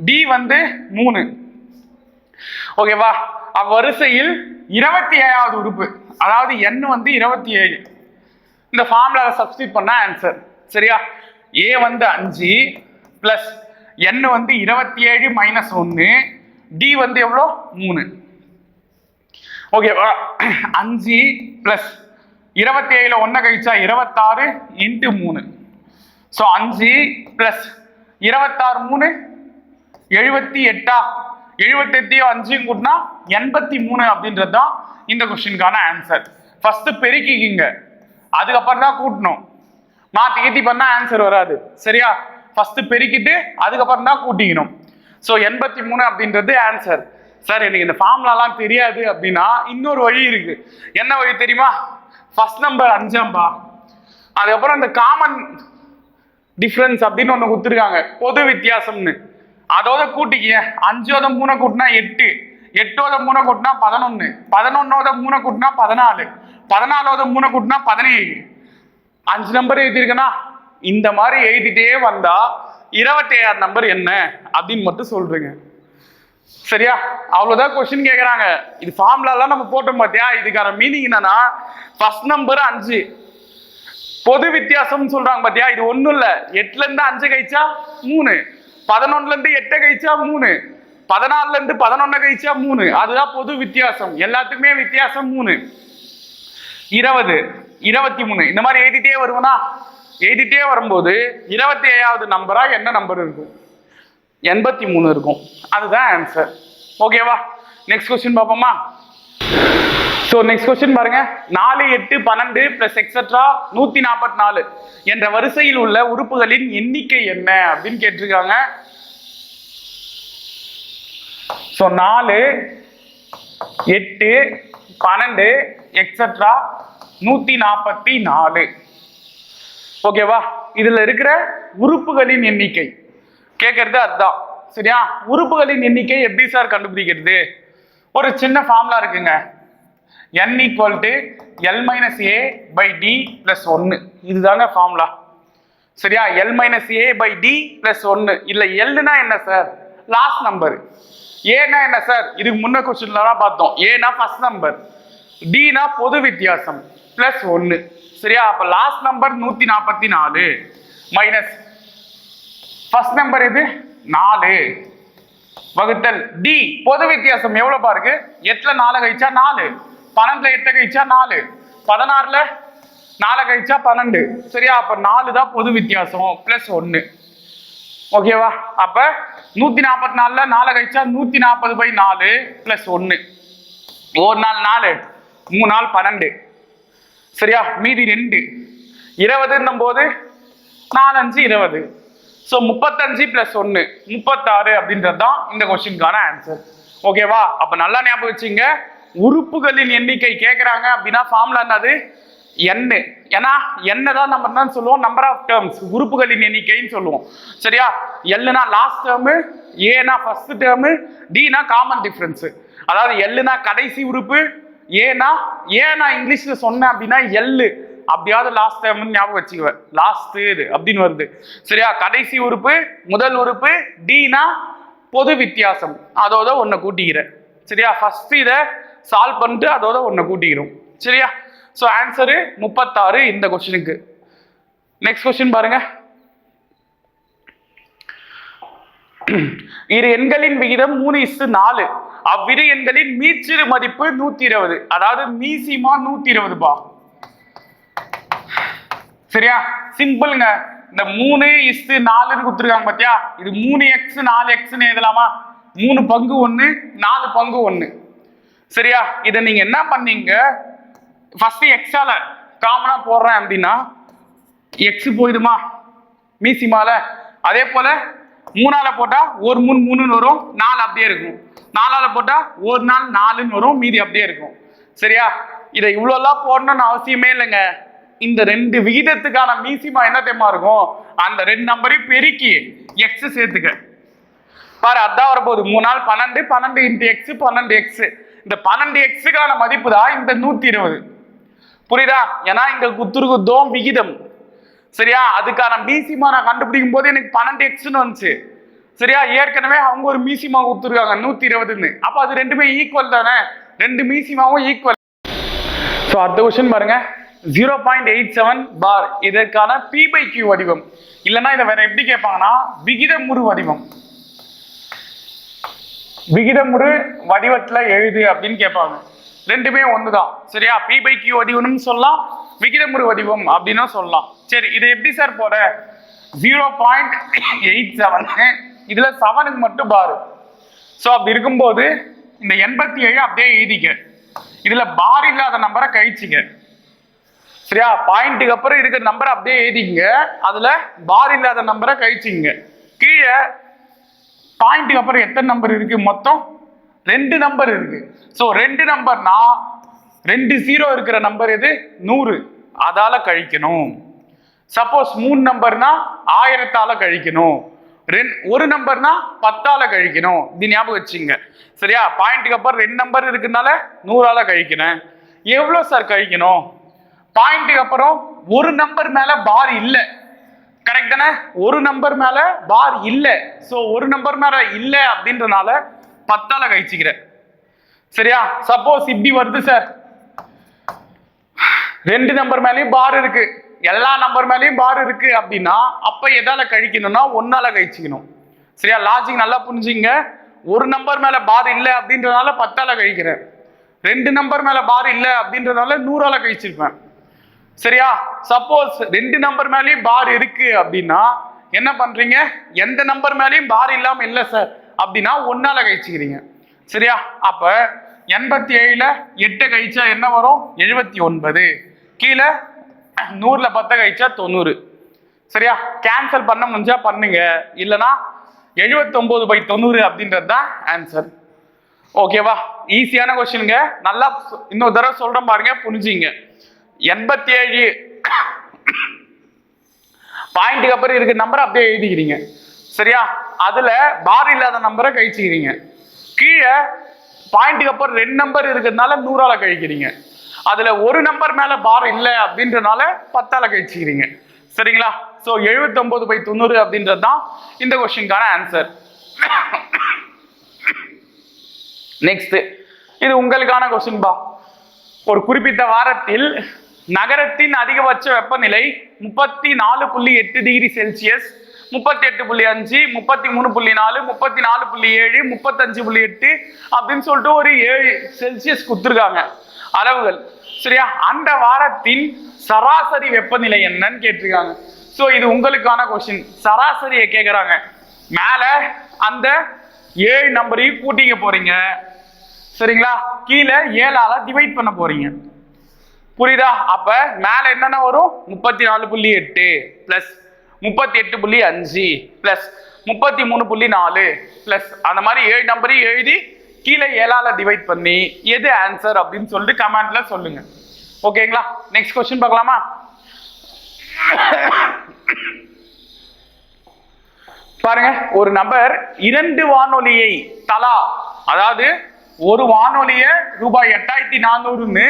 டி வந்து 3. ஓகேவா? அவ்வரிசையில் 27வது உறுப்பு, அதாவது n வந்து 27. இந்த ஃபார்முலாவை சப்ஸ்டிட்யூட் பண்ணா ஆன்சர். சரியா? ஏ வந்து 5 பிளஸ் n வந்து 27 - 1, டி வந்து எவ்வளோ? 3. ஓகேவா? 5 பிளஸ் 27 1 கழிச்சா 26 × 3. So 5 plus 26 3 78. 78 5 கூட்டினா 83 அப்படின்றது தான் இந்த கொஸ்டினுக்கான ஆன்சர். ஃபர்ஸ்ட் பெருக்கிக்கிங்க, அதுக்கப்புறம் தான் கூட்டணும். மாத்தி கீட்டி பண்ணா ஆன்சர் வராது. சரியா? ஃபர்ஸ்ட் பெருக்கிட்டு அதுக்கப்புறம் தான் கூட்டிக்கணும். ஸோ 83 அப்படின்றது ஆன்சர். சார் எனக்கு இந்த ஃபார்முலாலாம் தெரியாது அப்படின்னா இன்னொரு வழி இருக்கு. என்ன வழி தெரியுமா? ஃபர்ஸ்ட் நம்பர் 5ஆம்பா, அதுக்கப்புறம் அந்த காமன் டிஃபரன்ஸ் அப்படின்னு ஒன்று கொடுத்துருக்காங்க, பொது வித்தியாசம்னு, அதோட கூட்டிக்க. 5ஓட 3 கூட்டினா 8, 8ஓட 3 கூட்டினா 11, 11ஓட 3 கூட்டினா 14, 14ஓட 3 கூட்டினா 17. 5 நம்பர் எழுதியிருக்கேன்னா இந்த மாதிரி எழுதிட்டே வந்தா 27 நம்பர் என்ன அப்படின்னு மட்டும் சொல்றீங்க. சரியா? அவ்வளவுதான் கொஸ்டின் கேட்கறாங்க. இது ஃபார்முலாலாம் நம்ம போட்டோம் பார்த்தியா? இதுக்கான மீனிங் என்னன்னா, ஃபர்ஸ்ட் நம்பர் 5, பொது வித்தியாசம் சொல்றாங்க பார்த்தியா? இது ஒண்ணும் இல்ல, 8ல இருந்து 5 கழிச்சா 3, 11ல இருந்து 8 கழிச்சா 3, 14ல இருந்து 11 கழிச்சா 3. அதுதான் பொது வித்தியாசம். எல்லாத்துக்குமே வித்தியாசம் 3. 20, 23 இந்த மாதிரி எழுதிட்டே வருவனா? எழுதிட்டே வரும்போது 27வது நம்பரா என்ன நம்பர் இருக்கும்? 83 இருக்கும். அதுதான் ஆன்சர். ஓகேவா? நெக்ஸ்ட் கொஸ்டின் பார்ப்போமா? சோ நெக்ஸ்ட் கொஸ்டின் பாருங்க. 4 8 12 பிளஸ் எக்ஸெட்ரா 144 என்ற வரிசையில் உள்ள உறுப்புகளின் எண்ணிக்கை என்ன அப்படின்னு கேட்டிருக்காங்க. So 4 8 12 etcetera 144. ஓகேவா? இதுல இருக்கிற உறுப்புகளின் எண்ணிக்கை கேட்கறது அதுதான். சரியா? உறுப்புகளின் எண்ணிக்கை எப்படி சார் கண்டுபிடிக்கிறது? ஒரு சின்ன ஃபார்முலா இருக்குங்க, n = L - a / d + 1. இதுதாங்க ஃபார்முலா. சரியா? L - a / d + 1. இல்ல Lனா என்ன சார்? Last number. ஏனா என்ன சார்? இதுக்கு முன்ன கொஸ்டின்ல தான் பார்த்தோம். ஏனா ஃபர்ஸ்ட் நம்பர், dனா பொது வித்தியாசம் பிளஸ் 1. சரியா? அப்ப last number 144 minus first number இது 4 வகுத்தல் டி பொது வித்தியாசம் எவ்வளவு பாருங்க? 8ல 4 கழிச்சா 4, 12ல 8 கழிச்சா 4, 16ல 4 கழிச்சா 12. சரியா? அப்ப 4 தான் பொது வித்தியாசம் பிளஸ் 1. ஓகேவா? அப்ப 144ல 4 கழிச்சா 140/4 பிளஸ் 1. ஒரு நாள் 4, 3 நாள் 12. சரியா, மீதி 2. 20 போது 4 5 20. ஸோ 35 பிளஸ் 1 36 அப்படின்றது தான் இந்த கொஸ்டினுக்கான ஆன்சர். ஓகேவா? அப்ப நல்லா ஞாபகம் வச்சுங்க, உறுப்புகளின் எண்ணிக்கை கேட்கறாங்க அப்படின்னா ஃபார்முலா என்னது? n. ஏன்னா n தான் நம்ம என்ன சொல்லுவோம்? நம்பர் ஆஃப் டேர்ம்ஸ், உறுப்புகளின் எண்ணிக்கைன்னு சொல்லுவோம். சரியா, Lனா லாஸ்ட் டேர்ம், ஏனா first term, Tina common difference. அதாவது Lனா கடைசி உறுப்பு, ஏனா இங்கிலீஷ்ல சொன்னேன் அப்படின்னா எல் அப்படியாவது லாஸ்ட் டைம் ஞாபகம் வச்சுக்குவேன், லாஸ்ட் அப்படின்னு வருது. சரியா, கடைசி உறுப்பு, முதல் உறுப்பு, டினா பொது வித்தியாசம், அதோட ஒன்றை கூட்டிக்கிறேன். சரியா, ஃபர்ஸ்ட் இதை சால்வ் பண்ணிட்டு அதோட ஒன்றை கூட்டிக்கிறோம். சரியா, ஸோ ஆன்சரு 36 இந்த கொஸ்டினுக்கு. நெக்ஸ்ட் கொஸ்டின் பாருங்க. இரு எண்களின் விகிதம் 3:4. அவ்விரு எண்களின் மீச்சிறு மதிப்பு 120. அதாவது மீசிமா 120 பா. சரியா, சிம்பிள்ங்க. இந்த 3:4 கொடுத்துருக்காங்க பாத்தியா, இது 3x 4x எழுதலாமா? 3 பங்கு 1, 4 பங்கு 1. சரியா, இதை நீங்க என்ன பண்ணீங்க, ஃபர்ஸ்ட் எக்ஸால காமனா போடுறேன் அப்படின்னா எக்ஸ் போயிடுமா மீசிமால. அதே போல 3ஆல போட்டா 1 3 3ன்னு வரும், 4 அப்படியே இருக்கும். 4ஆல போட்டா 1 நாள் 4ன்னு வரும், மீதி அப்படியே இருக்கும். சரியா, இதை இவ்வளோலாம் போடணும்னு அவசியமே இல்லைங்க. இந்த 2 விகிதத்துக்கான மீசிமா என்ன தெரியுமா இருக்கும்? அந்த 2 நம்பரையும் பெருக்கி எக்ஸ் சேர்த்துக்க பாரு, அதான் வரப்போகுது. 3 நாள் 12, 12 இன்ட்டு எக்ஸ் 12x. இந்த 12xக்கான மதிப்பு தான் இந்த 120. புரியுதா? ஏன்னா இங்க குத்துருக்குத்தோம் விகிதம். சரியா, அதுக்கான மீசிமா நான் கண்டுபிடிக்கும் போது எனக்கு 12xன்னு வந்துச்சு. சரியா, ஏற்கனவே அவங்க ஒரு மீசிமா கொடுத்துருக்காங்க 120ன்னு. அப்ப அது ரெண்டுமே ஈக்குவல் தானே, 2 மீசிமாவும் ஈக்குவல். ஸோ அடுத்த கொஸ்டின் பாருங்க. 0.87 பார் இதற்கான p/q வடிவம். இல்லைன்னா இதை வேற எப்படி கேட்பாங்கன்னா விகிதமுறு வடிவம், விகிதமுறு வடிவத்துல எழுது அப்படின்னு கேட்பாங்க. ரெண்டுமே ஒண்ணுதான். சரியா, p/q வடிவம்னு சொல்லலாம், விகிதமுறு வடிவம் அப்படின்னு சொல்லலாம். சரி, இதை எப்படி சார் போற? 0.87 இதுல 7க்கு மட்டும் பாரு. ஸோ அப்படி இருக்கும்போது இந்த 87 அப்படியே எழுதிக்க, இதுல பார் இல்லாத நம்பரை கழிச்சிக்க. சரியா, பாயிண்ட்டுக்கு அப்புறம் இருக்கிற நம்பரை அப்படியே எழுதிங்க, அதுல பார் இல்லாத நம்பரை கழிச்சிங்க. கீழே பாயிண்ட்டுக்கு அப்புறம் எத்தனை நம்பர் இருக்கு? மொத்தம் 2 நம்பர் இருக்கு. ஸோ 2 நம்பர்னா 2 0 இருக்கிற நம்பர் எது? 100, அதால கழிக்கணும். சப்போஸ் 3 நம்பர்னா 1000ஆல கழிக்கணும். ஒரு நம்பர்னா 10ஆல கழிக்கணும். இது ஞாபகம் வச்சுங்க. சரியா, பாயிண்ட்டுக்கு அப்புறம் 2 நம்பர் இருக்குனால 100ஆல கழிக்கணும். எவ்வளோ சார் கழிக்கணும்? பாயிண்ட்டுக்கு அப்புறம் ஒரு நம்பர் மேல பார் இல்ல, கரெக்ட் தானே? ஒரு நம்பர் மேல பார் இல்ல. சோ ஒரு நம்பர் மேல இல்ல அப்படின்றனால 10ஆல கழிச்சுக்கிறேன். சரியா, சப்போஸ் இப்படி வருது சார், 2 நம்பர் மேலயும் பார் இருக்கு, எல்லா நம்பர் மேலயும் பார் இருக்கு அப்படின்னா அப்ப எதால கழிக்கணும்னா 1ஆல கழிச்சுக்கணும். சரியா, லாஜிக் நல்லா புரிஞ்சுங்க. ஒரு நம்பர் மேல பார் இல்ல அப்படின்றனால 10ஆல கழிக்கிறேன். 2 நம்பர் மேல பார் இல்ல அப்படின்றனால 100ஆல கழிச்சிருப்பேன். சரியா, சப்போஸ் 2 நம்பர் மேலயும் பார் இருக்கு அப்படின்னா என்ன பண்றீங்க? எந்த நம்பர் மேலயும் பார் இல்லாம இல்ல சார் அப்படின்னா 1ஆல கழிச்சுக்கிறீங்க. சரியா, அப்ப 87ல 8 கழிச்சா என்ன வரும்? 79. கீழே 100ல 10 கழிச்சா 90. சரியா, கேன்சல் பண்ண முடிஞ்சா பண்ணுங்க, இல்லைன்னா 79/90 அப்படின்றது தான் ஆன்சர். ஓகேவா, ஈஸியான கொஸ்டினுங்க. நல்லா இன்னொரு தடவை சொல்றேன் பாருங்க, புரிஞ்சுங்க. 87 பாயிண்ட்டுக்கு அப்புறம் இருக்க நம்பரை அப்படியே எழுதிக்கிறீங்க. சரியா, அதுல பார் இல்லாத நம்பரை கழிச்சுக்கிறீங்க. கீழே பாயிண்ட்டுக்கு அப்புறம் 2 நம்பர் இருக்கிறதுனால 100ஆல கழிக்கிறீங்க. அதுல ஒரு நம்பர் மேல பார் இல்லை அப்படின்றனால 10ஆல கழிச்சுக்கிறீங்க. சரிங்களா, சோ 79/90 அப்படின்றது தான் இந்த கொஸ்டினுக்கான ஆன்சர். நெக்ஸ்ட், இது உங்களுக்கான கொஸ்டின் பா. ஒரு குறிப்பிட்ட வாரத்தில் நகரத்தின் அதிகபட்ச வெப்பநிலை 34.8 டிகிரி செல்சியஸ், 38.5, 33.4, 34.7, 35.8 அப்படின்னு சொல்லிட்டு ஒரு 7 செல்சியஸ் கொடுத்துருக்காங்க அளவுகள். சரியா, அந்த வாரத்தின் சராசரி வெப்பநிலை என்னன்னு கேட்டிருக்காங்க. ஸோ இது உங்களுக்கான கொஸ்டின். சராசரியை கேட்குறாங்க. மேலே அந்த 7 நம்பரையும் கூட்டிக்க போறீங்க. சரிங்களா? கீழே 7ஆல டிவைட் பண்ண போறீங்க. புரியுதா? அப்ப மேல என்னென்ன வரும்? 34.8 பிளஸ் 38.5 பிளஸ் 33.4 பிளஸ் அந்த மாதிரி 7 நம்பரையும் எழுதி கீழே 7ஆல டிவைட் பண்ணி எது ஆன்சர் அப்படின்னு சொல்லிட்டு கமெண்ட்ல சொல்லுங்க. ஓகேங்களா? நெக்ஸ்ட் கொஸ்டின் பார்க்கலாமா? பாருங்க, ஒரு நபர் 2 வானொலியை தலா, அதாவது ஒரு வானொலிய ரூபாய் 8400ன்னு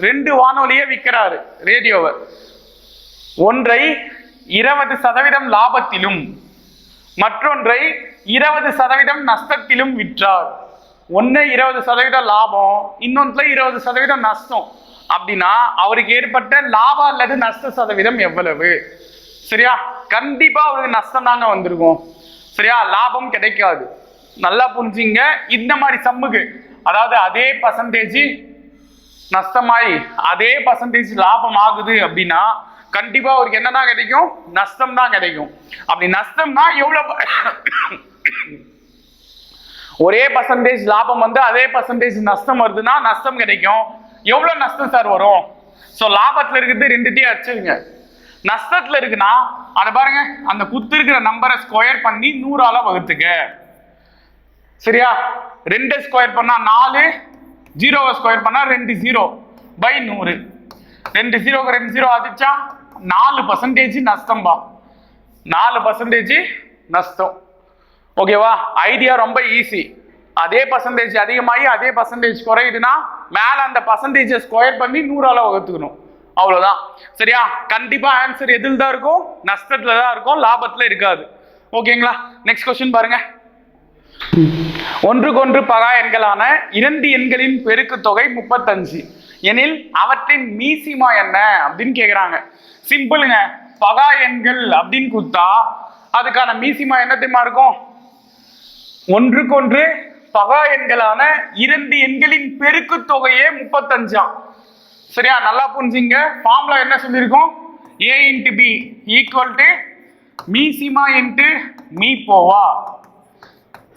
2 வானொலியை விற்கிறாரு, ரேடியோவை. ஒன்றை 20% லாபத்திலும் மற்றொன்றை 20% நஷ்டத்திலும் விற்றார். ஒன்னு 20% லாபம், இன்னொன்றுல 20% நஷ்டம். அப்படின்னா அவருக்கு ஏற்பட்ட லாபம் அல்லது நஷ்ட சதவீதம் எவ்வளவு? சரியா? கண்டிப்பா அவருக்கு நஷ்டம் தாங்க வந்திருக்கும். சரியா? லாபம் கிடைக்காது. நல்லா புரிஞ்சுங்க. இந்த மாதிரி சம்முக்கு, அதாவது அதே பர்சன்டேஜ் நஷ்டமாயி அதே பர்சன்டேஜ் லாபம் ஆகுது அப்படின்னா கண்டிப்பா அவருக்கு என்னதான் கிடைக்கும்? நஷ்டம் தான் கிடைக்கும். அப்படி நஷ்டம்னா எவ்வளவு? ஒரே பர்சன்டேஜ் லாபம் வந்து அதே பர்சன்டேஜ் நஷ்டம் வருதுன்னா நஷ்டம் கிடைக்கும். எவ்வளவு நஷ்டம் சார் வரும்? சோ லாபத்துல இருக்கிறது ரெண்டுத்தையும் அடிச்சுங்க. நஷ்டத்துல இருக்குன்னா அதை பாருங்க, அந்த குத்து இருக்கிற நம்பரை ஸ்கொயர் பண்ணி 100ஆல வகுத்துக்க. சரியா? 2 ஸ்கொயர் பண்ணா 4, 0 ஸ்கொயர் பண்ணா 2 0 பை 100. 2 0க்கு 2 0 ஆதிச்சா 4% நஷ்டம் பா. 4% நஷ்டம். ஓகேவா? ஐடியா ரொம்ப ஈஸி. அதே பர்சன்டேஜ் அதிகமாகி அதே பர்சன்டேஜ் குறையுதுன்னா மேல அந்த பர்சன்டேஜை ஸ்கொயர் பண்ணி 100ஆல வகுத்துக்கணும். அவ்வளவுதான். சரியா? கண்டிப்பா ஆன்சர் எதில் தான் இருக்கும்? நஷ்டத்துல தான் இருக்கும், லாபத்துல இருக்காது. ஓகேங்களா? நெக்ஸ்ட் கொஸ்டின் பாருங்க. ஒன்றுக்கொன்று பகா எண்களான 2 எண்களின் பெருக்கு தொகை 35 எனில் அவற்றின் மீசிமா என்ன அப்படின்னு கேக்குறாங்க. சிம்பிளுங்க. பகா எண்கள் அப்படின்னு கொடுத்தா அதுக்கான மீசிமா என்ன தெரியுமா இருக்கும்? ஒன்றுக்கொன்று பகா எண்களான 2 எண்களின் பெருக்கு தொகையே 35. சரியா? நல்லா புரிஞ்சுங்க. ஃபார்முலா என்ன சொல்லியிருக்கோம்? a into b equal to மீசிமா into me போவா.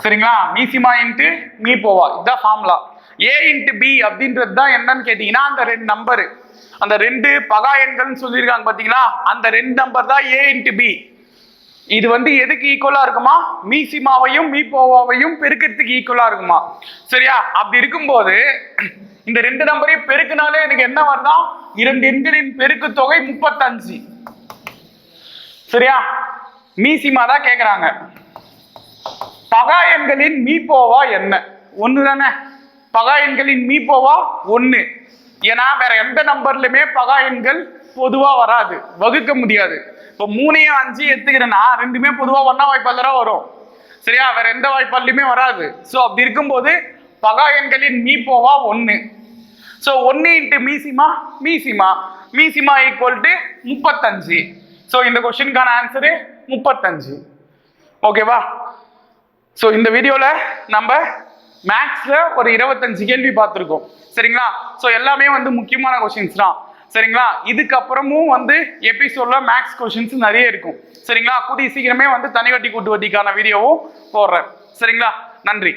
சரிங்களா? மீசிமா into மீ போவா, இதுதான் ஃபார்முலா. a into b அப்படின்றது தான் என்னன்னு கேட்டீங்கன்னா அந்த 2 நம்பர், அந்த 2 பகா எண்கள்னு சொல்லியிருக்காங்க பாத்தீங்களா, அந்த 2 நம்பர் தான் a into b. இது வந்து எதுக்கு ஈக்குவலா இருக்குமா? மீசிமாவையும் மீப்போவாவையும் பெருக்கிறதுக்கு ஈக்குவலா இருக்குமா? சரியா? அப்படி இருக்கும்போது இந்த 2 நம்பரையும் பெருக்குனாலே எனக்கு என்ன வருதா? 2 எண்களின் பெருக்கு தொகை 35. சரியா? மீசிமா தான் கேக்குறாங்க. பகா எண்களின் மீப்போவா என்ன? 1 தானே. பகா எண்களின் மீப்போவா 1. ஏன்னா வேற எந்த நம்பர்லயுமே பகா எண்கள் பொதுவா வராது, வகுக்க முடியாது. இப்போ 3 5 எடுத்துக்கிறேன்னா ரெண்டுமே பொதுவா ஒன்னா வாய்ப்பால் தான் வரும். சரியா? வேற எந்த வாய்ப்பாலையுமே வராது. ஸோ அப்படி இருக்கும்போது பகா எண்களின் மீப்போவா 1. ஸோ 1 இன்ட்டு மீசிமா, மீசிமா ஈக்குவல் டு 35. ஸோ இந்த கொஸ்டினுக்கான ஆன்சரு 35. ஓகேவா? ஸோ இந்த வீடியோல நம்ம மேக்ஸ்ல ஒரு 25 கேள்வி பார்த்துருக்கோம். சரிங்களா? ஸோ எல்லாமே வந்து முக்கியமான கொஸ்டின்ஸ் தான். சரிங்களா? இதுக்கப்புறமும் வந்து எபிசோட்ல மேக்ஸ் கொஸ்டின்ஸ் நிறைய இருக்கும். சரிங்களா? கூடிய சீக்கிரமே வந்து தனி வட்டி கூட்டு வட்டிக்கான வீடியோவும் போடுறேன். சரிங்களா? நன்றி.